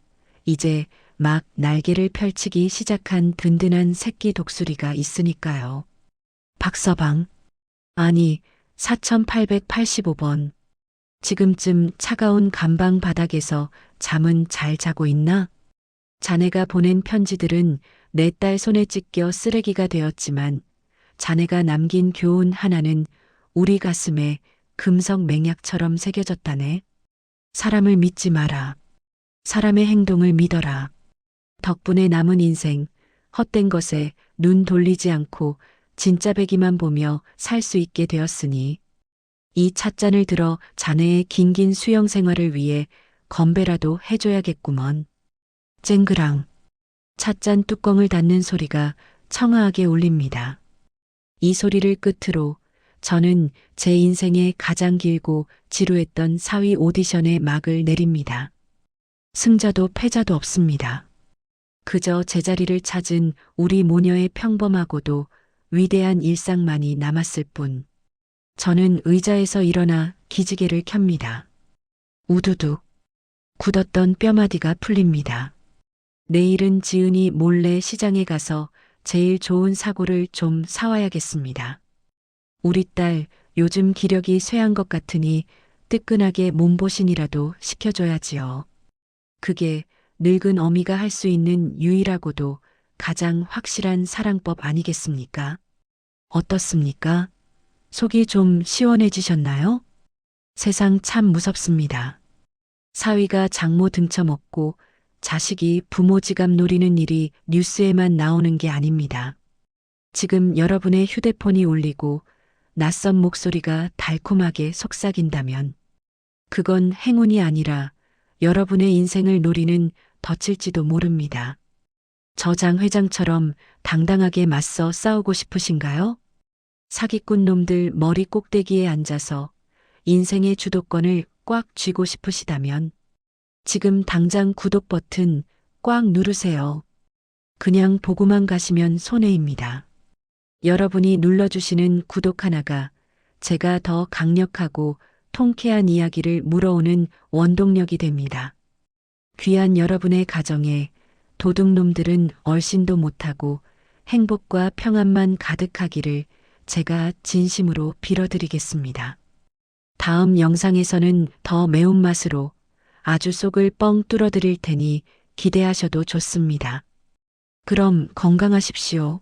이제 막 날개를 펼치기 시작한 든든한 새끼 독수리가 있으니까요. 박서방. 아니, 4885번. 지금쯤 차가운 감방 바닥에서 잠은 잘 자고 있나? 자네가 보낸 편지들은 내 딸 손에 찢겨 쓰레기가 되었지만 자네가 남긴 교훈 하나는 우리 가슴에 금성 맹약처럼 새겨졌다네. 사람을 믿지 마라. 사람의 행동을 믿어라. 덕분에 남은 인생 헛된 것에 눈 돌리지 않고 진짜 배기만 보며 살 수 있게 되었으니 이 찻잔을 들어 자네의 긴긴 수영 생활을 위해 건배라도 해줘야겠구먼. 쨍그랑. 찻잔 뚜껑을 닫는 소리가 청아하게 울립니다. 이 소리를 끝으로 저는 제 인생의 가장 길고 지루했던 사위 오디션의 막을 내립니다. 승자도 패자도 없습니다. 그저 제자리를 찾은 우리 모녀의 평범하고도 위대한 일상만이 남았을 뿐. 저는 의자에서 일어나 기지개를 켭니다. 우두둑. 굳었던 뼈마디가 풀립니다. 내일은 지은이 몰래 시장에 가서 제일 좋은 사고를 좀 사와야겠습니다. 우리 딸 요즘 기력이 쇠한 것 같으니 뜨끈하게 몸보신이라도 시켜줘야지요. 그게 늙은 어미가 할 수 있는 유일하고도 가장 확실한 사랑법 아니겠습니까? 어떻습니까? 속이 좀 시원해지셨나요? 세상 참 무섭습니다. 사위가 장모 등쳐먹고 자식이 부모 지갑 노리는 일이 뉴스에만 나오는 게 아닙니다. 지금 여러분의 휴대폰이 울리고 낯선 목소리가 달콤하게 속삭인다면 그건 행운이 아니라 여러분의 인생을 노리는 덫일지도 모릅니다. 저장 회장처럼 당당하게 맞서 싸우고 싶으신가요? 사기꾼 놈들 머리 꼭대기에 앉아서 인생의 주도권을 꽉 쥐고 싶으시다면 지금 당장 구독 버튼 꽉 누르세요. 그냥 보고만 가시면 손해입니다. 여러분이 눌러주시는 구독 하나가 제가 더 강력하고 통쾌한 이야기를 물어오는 원동력이 됩니다. 귀한 여러분의 가정에 도둑놈들은 얼씬도 못하고 행복과 평안만 가득하기를 제가 진심으로 빌어드리겠습니다. 다음 영상에서는 더 매운맛으로 아주 속을 뻥 뚫어드릴 테니 기대하셔도 좋습니다. 그럼 건강하십시오.